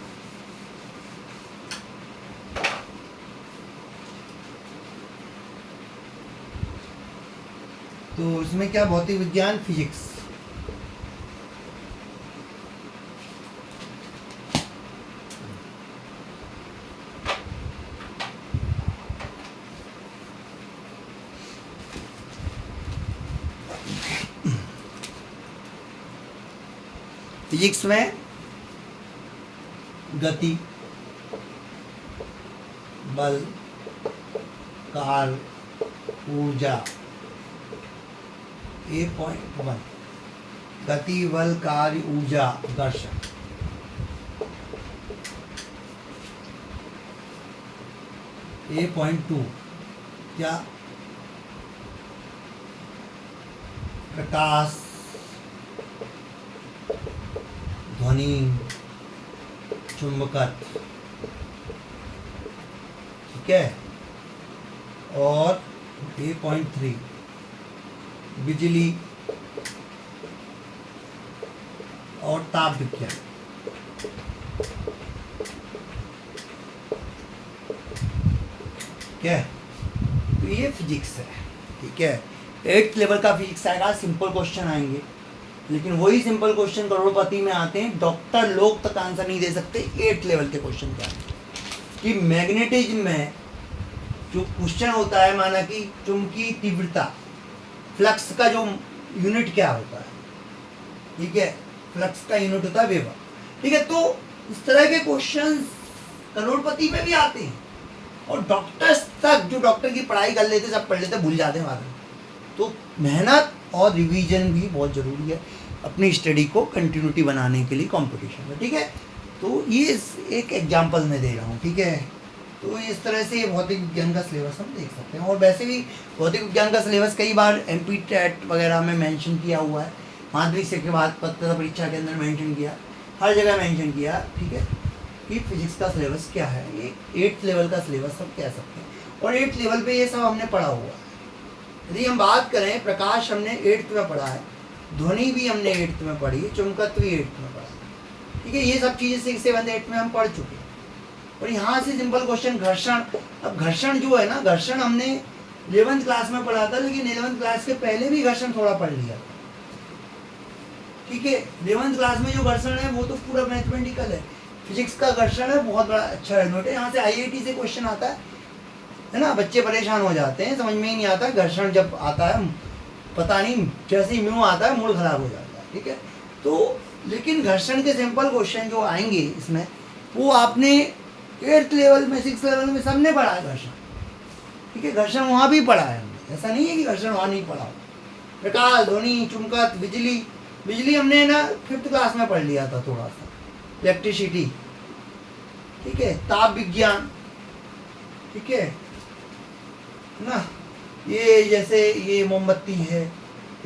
तो इसमें क्या, भौतिक विज्ञान, फिजिक्स। फिजिक्स में गति, बल, काल, ऊर्जा, 8.1 गति, बल, कार्य, ऊर्जा, घर्षण। ए 2 क्या, प्रकाश, ध्वनि, चुंबकत्व, ठीक है। और 8.3 बिजली और ताप विज्ञान। ठीक है, तो ये फिजिक्स है, ठीक है। 8th लेवल का फिजिक्स आएगा, सिंपल क्वेश्चन आएंगे, लेकिन वही सिंपल क्वेश्चन करोड़पति में आते हैं, डॉक्टर लोग तक आंसर नहीं दे सकते। 8th लेवल के क्वेश्चन क्या है कि मैग्नेटिज्म में जो क्वेश्चन होता है, माना कि चुंबकीय तीव्रता, फ्लक्स का जो यूनिट क्या होता है, ठीक है, फ्लक्स का यूनिट होता है वेबर, ठीक है। तो इस तरह के क्वेश्चंस करोड़पति में भी आते हैं, और डॉक्टर्स तक जो डॉक्टर की पढ़ाई कर लेते, सब पढ़ लेते, भूल जाते हैं बाद में। तो मेहनत और रिवीजन भी बहुत ज़रूरी है अपनी स्टडी को कंटिन्यूटी बनाने के लिए कंपटीशन में, ठीक है। तो ये एक एग्जांपल मैं दे रहा हूँ, ठीक है। तो इस तरह से भौतिक विज्ञान का सिलेबस हम देख सकते हैं। और वैसे भी भौतिक विज्ञान का सिलेबस कई बार MP टेट वगैरह में मेंशन किया हुआ है, माध्यमिक से के बाद पत्र परीक्षा के अंदर मेंशन किया, हर जगह मेंशन किया, ठीक है, कि फिजिक्स का सिलेबस क्या है। ये 8th लेवल का सिलेबस हम कह सकते हैं, और 8th लेवल पे ये सब हमने पढ़ा हुआ है। यदि हम बात करें, प्रकाश हमने 8th में पढ़ा है, ध्वनि भी हमने 8th में पढ़ी है, चुंबकत्व भी 8th में पढ़ा है, ठीक है। ये सब चीज़ें 6, 7, 8 में हम पढ़ चुके हैं। और यहाँ से सिंपल क्वेश्चन घर्षण। अब घर्षण जो है ना, घर्षण हमने 11th क्लास में पढ़ा था, लेकिन 11th क्लास के पहले भी घर्षण थोड़ा पढ़ लिया, ठीक है। 11th क्लास में जो घर्षण है वो तो पूरा मैथमेटिकल है, फिजिक्स का घर्षण है, बहुत बड़ा अच्छा यूनिट है। यहाँ से IIT से क्वेश्चन आता है ना, बच्चे परेशान हो जाते हैं, समझ में ही नहीं आता। घर्षण जब आता है, पता नहीं, जैसे ही म्यू आता है मूड खराब हो जाता है, ठीक है। तो लेकिन घर्षण के सिंपल क्वेश्चन जो आएंगे इसमें, वो आपने 8th लेवल में, 6th लेवल में सबने पढ़ा है घर्षण, ठीक है। घर्षण वहाँ भी पढ़ा है हमने, ऐसा नहीं है कि घर्षण वहाँ नहीं पढ़ा हो। प्रकाश, ध्वनि, चुंबकत्व, बिजली, बिजली हमने ना 5th क्लास में पढ़ लिया था थोड़ा सा, इलेक्ट्रिसिटी, ठीक है। ताप विज्ञान, ठीक है ना। ये जैसे ये मोमबत्ती है,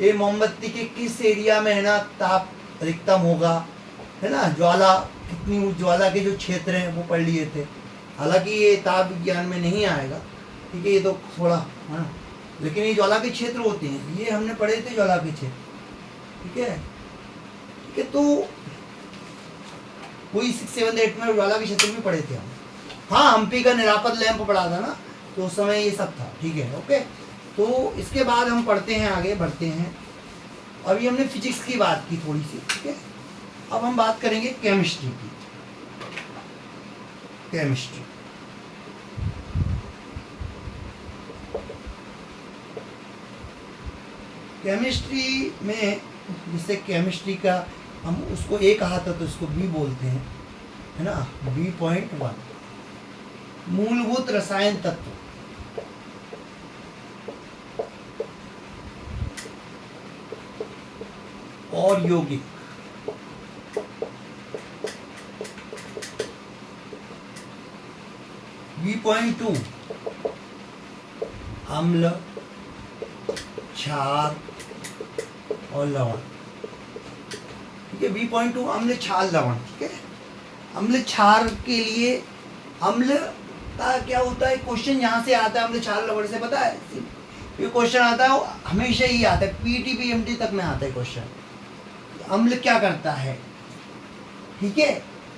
ये मोमबत्ती के किस एरिया में है ना ताप अधिकतम होगा, है ना। ज्वाला, कितनी ज्वाला के जो क्षेत्र हैं वो पढ़ लिए थे, हालांकि ये ताप विज्ञान में नहीं आएगा, ठीक है, ये तो थोड़ा है ना, लेकिन ये ज्वाला के क्षेत्र होते हैं, ये हमने पढ़े थे ज्वाला के क्षेत्र, ठीक है, ठीक है। तो कोई 6, 7, 8 में ज्वाला के क्षेत्र भी पढ़े थे हम। हाँ, हम्पी का निरापद लैंप पढ़ा था ना, तो उस समय ये सब था, ठीक है, ओके। तो इसके बाद हम पढ़ते हैं, आगे बढ़ते हैं। अभी हमने फिजिक्स की बात की थोड़ी सी, ठीक है। अब हम बात करेंगे केमिस्ट्री की। केमिस्ट्री, केमिस्ट्री में जिससे केमिस्ट्री का हम उसको A कहा था, तो उसको B बोलते हैं, है ना। B.1 मूलभूत रसायन तत्व, और यौगिक। V.2 अम्ल, क्षार और लवण। ठीक है, V.2 अम्ल, क्षार, लवण। ठीक है, अम्ल क्षार के लिए अम्ल का क्या होता है, क्वेश्चन यहाँ से आता है अम्ल क्षार लवण से, पता है ये क्वेश्चन आता है, हमेशा ही आता है, पीटी पीएमटी तक में आता है क्वेश्चन, अम्ल क्या करता है। ठीक है,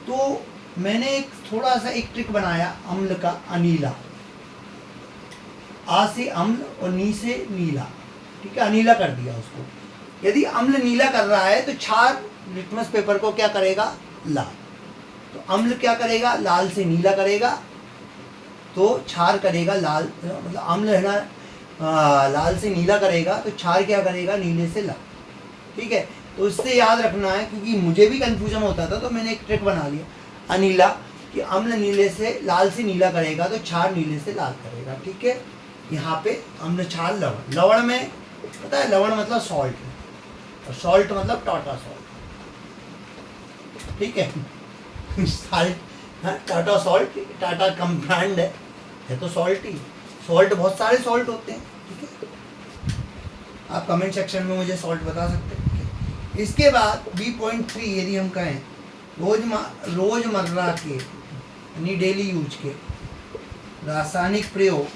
तो मैंने एक थोड़ा सा एक ट्रिक बनाया अम्ल का, अनीला, आ से अम्ल और नी से नीला। ठीक है, अनीला कर दिया उसको। यदि अम्ल नीला कर रहा है तो क्षार लिटमस पेपर को क्या करेगा, लाल। तो अम्ल क्या करेगा, लाल से नीला करेगा, तो क्षार करेगा लाल, मतलब अम्ल है ना लाल से नीला करेगा, तो क्षार क्या करेगा, नीले से लाल। ठीक है, तो इससे याद रखना है, क्योंकि मुझे भी कंफ्यूजन होता था, तो मैंने एक ट्रिक बना लिया अनीला, कि अम्ल नीले से लाल से नीला करेगा तो क्षार नीले से लाल करेगा। ठीक है, यहाँ पे अम्ल, क्षार, लवण। लवण में पता है, लवण मतलब सॉल्ट, और सॉल्ट मतलब टाटा सॉल्ट। ठीक है, सॉल्ट, टाटा सॉल्ट, टाटा कम ब्रांड है तो सॉल्ट ही। सॉल्ट बहुत सारे सॉल्ट होते हैं। ठीक है, आप कमेंट सेक्शन में मुझे सॉल्ट बता सकते हैं। इसके बाद B.3 यदि हम कहें रोजमर्रा के यानी डेली यूज के रासायनिक प्रयोग,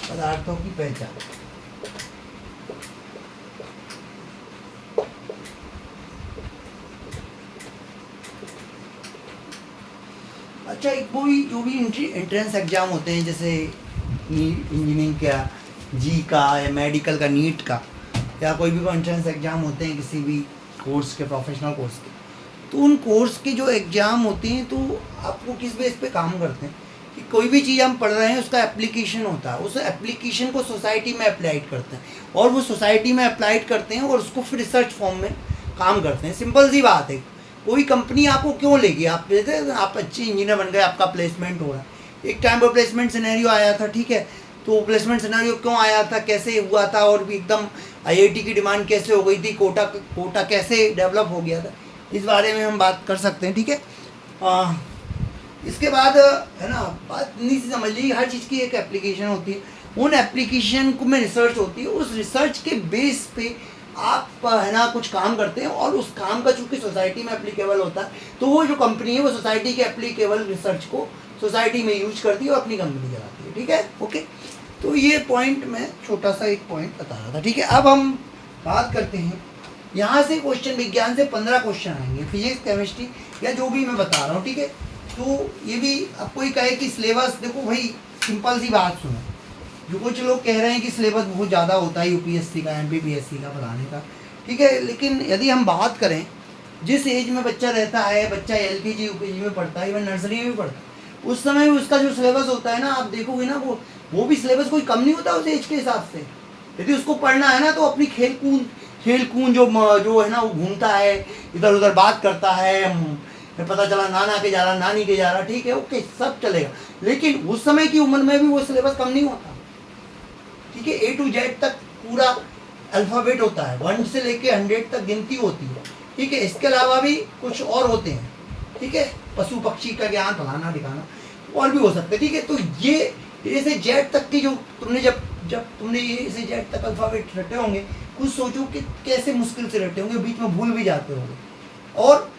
पदार्थों की पहचान। अच्छा, एक कोई जो भी एंट्रेंस एग्जाम होते हैं, जैसे इंजीनियरिंग का जी का या मेडिकल का नीट का, या कोई भी एंट्रेंस एग्जाम होते हैं किसी भी कोर्स के, प्रोफेशनल कोर्स के, तो उन कोर्स के जो एग्ज़ाम होते हैं, तो आपको किस बेस पे काम करते हैं कि कोई भी चीज़ हम पढ़ रहे हैं उसका एप्लीकेशन होता है, उस एप्लीकेशन को सोसाइटी में अप्लाइड करते हैं, और वो सोसाइटी में अप्लाइड करते हैं और उसको फिर रिसर्च फॉर्म में काम करते हैं। सिंपल सी बात है, कोई कंपनी आपको क्यों लेगी, आप जैसे आप अच्छे इंजीनियर बन गए, आपका प्लेसमेंट हो रहा है, एक टाइम पर प्लेसमेंट सिनेरियो आया था। ठीक है, तो प्लेसमेंट सिनेरियो क्यों आया था, कैसे हुआ था, और भी एकदम आईआईटी की डिमांड कैसे हो गई थी, कोटा कैसे डेवलप हो गया था, इस बारे में हम बात कर सकते हैं। ठीक है, इसके बाद है ना, बात नहीं से समझ लीजिए, हर चीज़ की एक एप्लीकेशन होती है, उन एप्लीकेशन को में रिसर्च होती है, उस रिसर्च के बेस पे आप है ना कुछ काम करते हैं, और उस काम का चूँकि सोसाइटी में एप्लीकेबल होता है, तो वो जो कंपनी है वो सोसाइटी के एप्लीकेबल रिसर्च को सोसाइटी में यूज करती है और अपनी कंपनी चलाती है। ठीक है, ओके, तो ये पॉइंट मैं छोटा सा एक पॉइंट बता रहा था। ठीक है, अब हम बात करते हैं, यहाँ से क्वेश्चन विज्ञान से 15 क्वेश्चन आएंगे, फिजिक्स, केमिस्ट्री या जो भी मैं बता रहा हूँ। ठीक है, तो ये भी अब कोई कहे कि सिलेबस, देखो भाई सिंपल सी बात सुनो, जो कुछ लोग कह रहे हैं कि सिलेबस बहुत ज़्यादा होता है यूपीएससी का, एमपीपीएससी का पढ़ाने का। ठीक है, लेकिन यदि हम बात करें, जिस एज में बच्चा रहता है, बच्चा एलकेजी यूकेजी में पढ़ता है, इवन नर्सरी में भी पढ़ता है, उस समय उसका जो सिलेबस होता है ना, आप देखोगे ना, वो भी सिलेबस कोई कम नहीं होता उस एज के हिसाब से। यदि उसको पढ़ना है ना, तो अपनी खेल कूद जो है ना, वो घूमता है, इधर उधर बात करता है, पता चला नाना के जा रहा, नानी के जा रहा। ठीक है, ओके, सब चलेगा, लेकिन उस समय की उम्र में भी वो सिलेबस कम नहीं होता। ठीक है, A to Z तक पूरा अल्फ़ाबेट होता है, 1 से लेके 100 तक गिनती होती है। ठीक है, इसके अलावा भी कुछ और होते हैं। ठीक है, पशु पक्षी का ज्ञान, फलाना दिखाना, और भी हो सकता है। ठीक है, तो ये A से Z तक की जो तुमने जब तुमने A से Z तक अल्फ़ाबेट रटे होंगे, कुछ सोचो कि कैसे मुश्किल से रटे होंगे, बीच में भूल भी जाते होंगे। और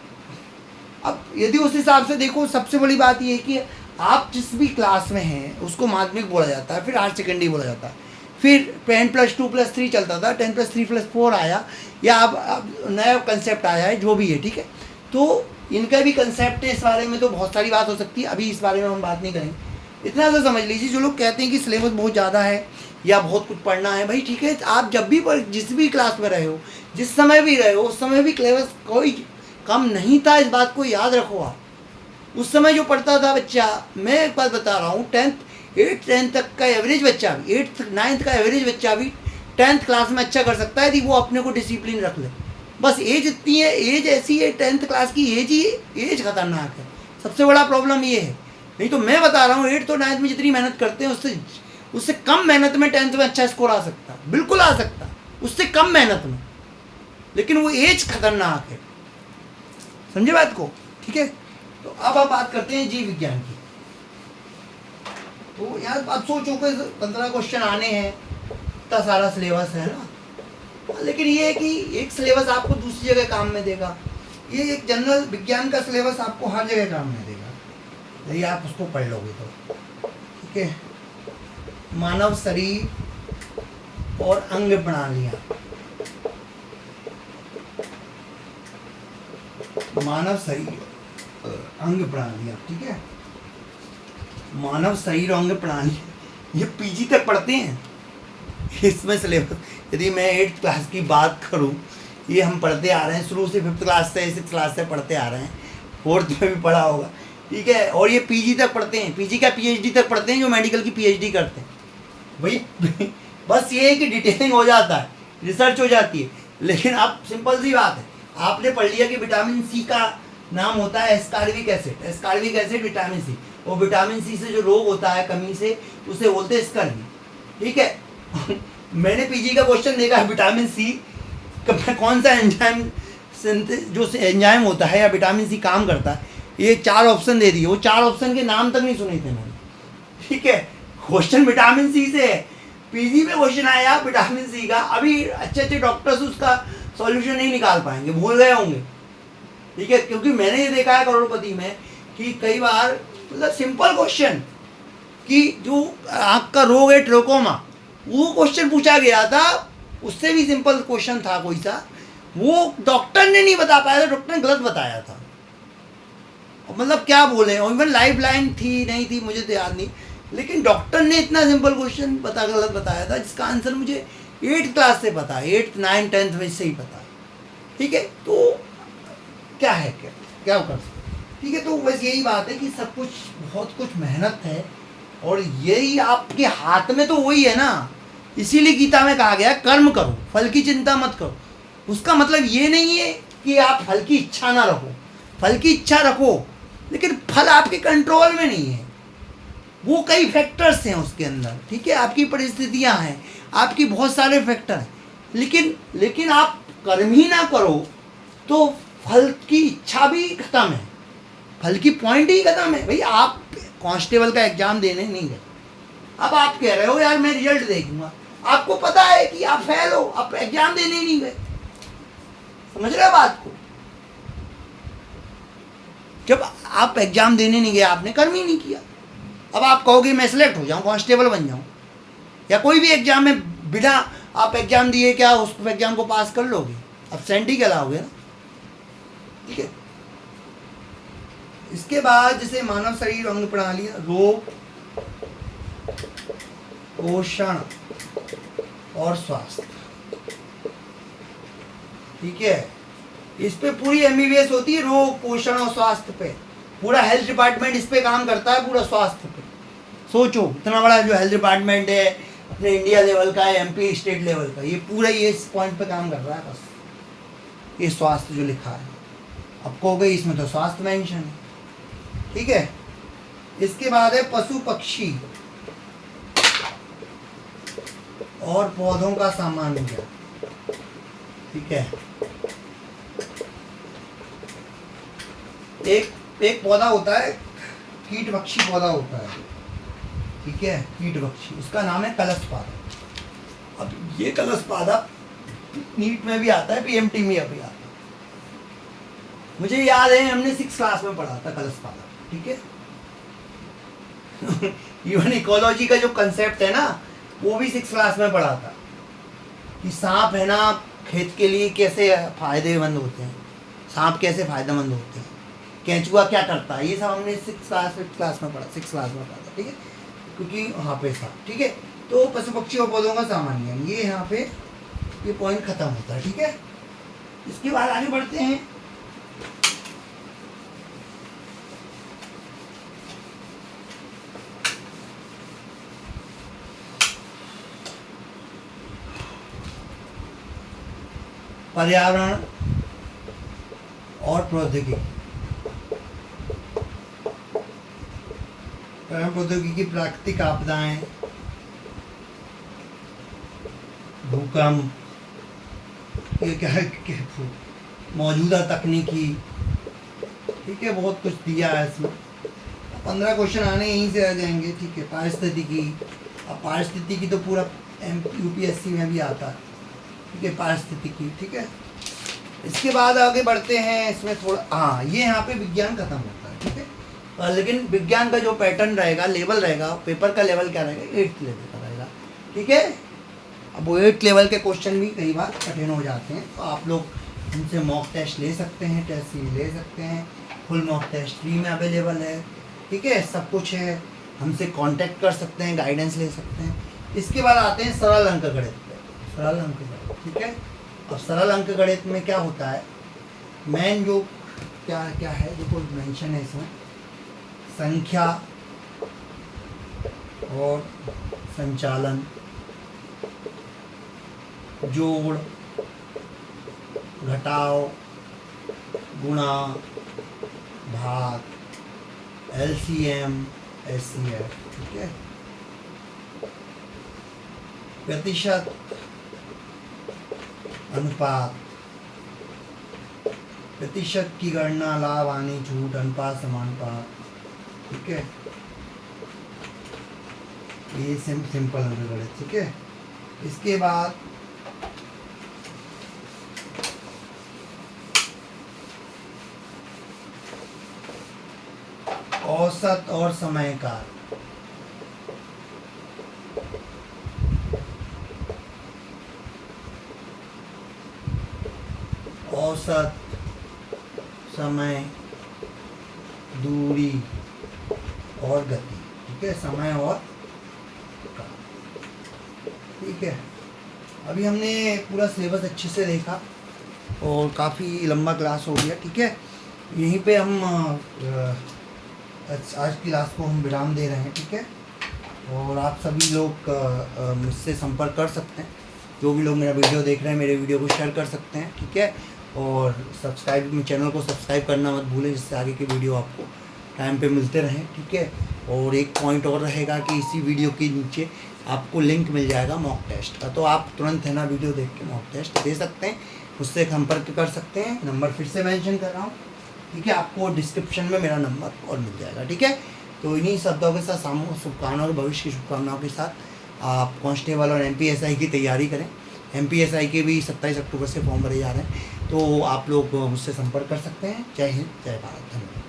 अब यदि उस हिसाब से देखो, सबसे बड़ी बात ये है कि आप जिस भी क्लास में हैं उसको माध्यमिक बोला जाता है, फिर हायर सेकेंडरी बोला जाता है, फिर 10+2+3 चलता था, 10+3+4 आया, या अब नया कंसेप्ट आया है, जो भी है। ठीक है, तो इनका भी कंसेप्ट है, इस बारे में तो बहुत सारी बात हो सकती है, अभी इस बारे में हम बात नहीं करेंगे। इतना सा समझ लीजिए, जो लोग कहते हैं कि सिलेबस बहुत ज़्यादा है या बहुत कुछ पढ़ना है, भाई ठीक है, आप जब भी जिस भी क्लास में रहे हो, जिस समय भी रहे हो, उस समय भी सिलेबस कोई कम नहीं था, इस बात को याद रखो आप। उस समय जो पढ़ता था बच्चा, मैं एक बात बता रहा हूँ, 8th 10th तक का एवरेज बच्चा भी, 8th 9th का एवरेज बच्चा भी 10th क्लास में अच्छा कर सकता है यदि वो अपने को डिसिप्लिन रख ले। बस एज इतनी है, एज ऐसी है 10th क्लास की एज ही, एज खतरनाक है, सबसे बड़ा प्रॉब्लम ये है। नहीं तो मैं बता रहा हूँ 8th और 9th में जितनी मेहनत करते हैं उससे कम मेहनत में 10th में अच्छा स्कोर आ सकता है, बिल्कुल आ सकता है, उससे कम मेहनत में, लेकिन वो एज खतरनाक है। समझे बात को? ठीक है, तो अब आप बात करते हैं जीव विज्ञान की। तो यार आप सोचो कि 15 क्वेश्चन आने हैं, इतना सारा सिलेबस है ना, लेकिन ये है कि एक सिलेबस आपको दूसरी जगह काम में देगा, ये एक जनरल विज्ञान का सिलेबस आपको हर जगह काम में देगा यदि आप उसको पढ़ लोगे तो। ठीक है, मानव शरीर और अंग प्रणालियाँ, मानव शरीर अंग प्रणालियाँ, ठीक है, मानव शरीर अंग प्रणाली, ये पीजी तक पढ़ते हैं इसमें सिलेबस। यदि मैं 8th क्लास की बात करूं, ये हम पढ़ते आ रहे हैं शुरू से, 5th क्लास से 6th क्लास से पढ़ते आ रहे हैं, 4th में भी पढ़ा होगा, ठीक है, और ये पीजी तक पढ़ते हैं, पीजी का पीएचडी तक पढ़ते हैं जो मेडिकल की पीएचडी करते हैं भाई। बस ये है कि डिटेलिंग हो जाता है, रिसर्च हो जाती है, लेकिन आप सिंपल सी बात है, आपने पढ़ लिया कि विटामिन सी का नाम होता है ascorbic acid, ascorbic acid vitamin C, और विटामिन सी से जो रोग होता है कमी से, उसे बोलते हैं स्कर्वी। ठीक है मैंने पीजी का क्वेश्चन देखा है, विटामिन सी कौन सा एंजाइम जो एंजाइम होता है या विटामिन सी काम करता है, ये 4 ऑप्शन दे दिए, वो 4 ऑप्शन के नाम तक नहीं सुने थे मैंने। ठीक है, क्वेश्चन विटामिन सी से है, पीजी में क्वेश्चन आया विटामिन सी का, अभी अच्छे अच्छे डॉक्टर्स उसका सॉल्यूशन नहीं निकाल पाएंगे, भूल गए होंगे। ठीक है, क्योंकि मैंने ये देखा है करोड़पति में कि कई बार मतलब सिंपल क्वेश्चन कि जो आँख का रोग है ट्रोकोमा, वो क्वेश्चन पूछा गया था, उससे भी सिंपल क्वेश्चन था कोई सा, वो डॉक्टर ने नहीं बता पाया था, डॉक्टर ने गलत बताया था, मतलब क्या बोले, इवन लाइफ लाइन थी नहीं थी मुझे तो याद नहीं, लेकिन डॉक्टर ने इतना सिंपल क्वेश्चन गलत बताया था जिसका आंसर मुझे 8th क्लास से पता है, 8th 9th 10th में से ही पता है। ठीक है, तो क्या है, क्या कर सकते। ठीक है, तो बस यही बात है कि सब कुछ बहुत कुछ मेहनत है, और यही आपके हाथ में तो वही है ना, इसीलिए गीता में कहा गया कर्म करो, फल की चिंता मत करो। उसका मतलब ये नहीं है कि आप फल की इच्छा ना रखो, फल की इच्छा रखो, लेकिन फल आपके कंट्रोल में नहीं है, वो कई फैक्टर्स हैं उसके अंदर। ठीक है, आपकी परिस्थितियां हैं, आपकी बहुत सारे फैक्टर हैं, लेकिन आप कर्म ही ना करो तो फल की इच्छा भी खत्म है, फल की पॉइंट ही खत्म है। भाई आप कांस्टेबल का एग्जाम देने नहीं गए, अब आप कह रहे हो यार मैं रिजल्ट देखूंगा, आपको पता है कि आप फेल हो, आप एग्जाम देने ही नहीं गए। समझ रहे हो बात को? जब आप एग्जाम देने नहीं गए, आपने कर्म ही नहीं किया। अब आप कहोगे मैं सिलेक्ट हो जाऊं, कांस्टेबल बन जाऊं, या कोई भी एग्जाम में बिना आप एग्जाम दिए क्या उस एग्जाम को पास कर लोगे? एब्सेंट ही कहलाओगे ना। ठीक है, इसके बाद जैसे मानव शरीर अंग प्रणाली, रोग, पोषण और स्वास्थ्य। ठीक है, इस पे पूरी एमबीबीएस होती है, रोग पोषण और स्वास्थ्य पे पूरा हेल्थ डिपार्टमेंट इस पे काम करता है, पूरा स्वास्थ्य पे। सोचो इतना बड़ा जो हेल्थ डिपार्टमेंट है अपने इंडिया लेवल का है, एमपी स्टेट लेवल का, ये पूरा ये इस पॉइंट पे काम कर रहा है बस, ये स्वास्थ्य जो लिखा है। अब कहोगे इसमें तो स्वास्थ्य मेंशन है। ठीक है, इसके बाद है पशु पक्षी और पौधों का सामान्य ज्ञान। ठीक है, एक पौधा होता है, कीट पक्षी पौधा होता है। ठीक है, कीट पक्षी, उसका नाम है कलश पादप। अब ये कलश पादप नीट में भी आता है, पीएमटी में भी आता है। मुझे याद है हमने 6th क्लास में पढ़ा था कलश पादप। ठीक है इवन इकोलॉजी का जो कंसेप्ट है ना, वो भी 6th क्लास में पढ़ा था कि सांप है ना खेत के लिए कैसे फायदेमंद होते हैं, सांप कैसे फायदेमंद होते हैं, केंचुआ क्या करता है, ये सब हमने 6th क्लास 5th क्लास में पढ़ा, 6th क्लास में पढ़ा था। ठीक है, क्योंकि वहाँ पे था। ठीक है, तो पशु पक्षी और पौधों का सामान्य, ये यहाँ पे ये पॉइंट खत्म होता है। ठीक है, इसके बाद आगे बढ़ते हैं। पर्यावरण प्रौद्योगिकी प्राकृतिक आपदाएं, भूकंप, ये क्या है, मौजूदा तकनीकी, ठीक है, बहुत कुछ दिया है इसमें। 15 क्वेश्चन आने यहीं से आ जाएंगे, ठीक है। पारिस्थितिकी, अब पारिस्थितिकी तो पूरा यूपीएससी में भी आता है, ठीक है, पारिस्थितिकी, ठीक है। इसके बाद आगे बढ़ते हैं, इसमें थोड़ा हाँ, ये यहाँ पे विज्ञान खत्म होता है, ठीक है। लेकिन विज्ञान का जो पैटर्न रहेगा, लेवल रहेगा, पेपर का लेवल क्या रहेगा, 8th लेवल का रहेगा, ठीक है। अब वो 8th लेवल के क्वेश्चन भी कई बार कठिन हो जाते हैं, तो आप लोग उनसे मॉक टेस्ट ले सकते हैं, टेस्ट सीरीज ले सकते हैं, फुल मॉक टेस्ट फ्री में अवेलेबल है, ठीक है, सब कुछ है। हमसे कांटेक्ट कर सकते हैं, गाइडेंस ले सकते हैं। इसके बाद आते हैं सरल अंक गणित पे, सरल अंक गणित, ठीक है। अब सरल अंक गणित में क्या होता है, मेन जो क्या क्या है, जो कोई मेंशन है इसमें, संख्या और संचालन, जोड़, घटाव, गुणा, भाग, LCM, SCF, ठीक है। प्रतिशत, अनुपात, प्रतिशत की गणना, लाभ हानि, छूट, अनुपात, समानुपात, ठीक है। ये सिंपल अंक गणित, ठीक है। इसके बाद औसत और समय का, औसत, समय, दूरी और गति, ठीक है, समय और काल, ठीक है। अभी हमने पूरा सिलेबस अच्छे से देखा और काफ़ी लंबा क्लास हो गया, ठीक है। यहीं पे हम आज की क्लास को हम विराम दे रहे हैं, ठीक है। और आप सभी लोग मुझसे संपर्क कर सकते हैं, जो भी लोग मेरा वीडियो देख रहे हैं, मेरे वीडियो को शेयर कर सकते हैं, ठीक है। और सब्सक्राइब, चैनल को सब्सक्राइब करना मत भूलें, जिससे आगे के वीडियो आपको टाइम पे मिलते रहें, ठीक है। और एक पॉइंट और रहेगा कि इसी वीडियो के नीचे आपको लिंक मिल जाएगा मॉक टेस्ट का, तो आप तुरंत है ना वीडियो देख के मॉक टेस्ट दे सकते हैं, मुझसे संपर्क कर सकते हैं। नंबर फिर से मेंशन कर रहा हूँ, ठीक है, आपको डिस्क्रिप्शन में मेरा नंबर और मिल जाएगा, ठीक है। तो इन्हीं शब्दों के साथ, शुभकामनाओं, भविष्य की शुभकामनाओं के साथ आप कांस्टेबल और MPSI की तैयारी करें। MPSI के भी 27 अक्टूबर से फॉर्म भरे जा रहे हैं, तो आप लोग मुझसे संपर्क कर सकते हैं। जय हिंद, जय भारत, धन्यवाद।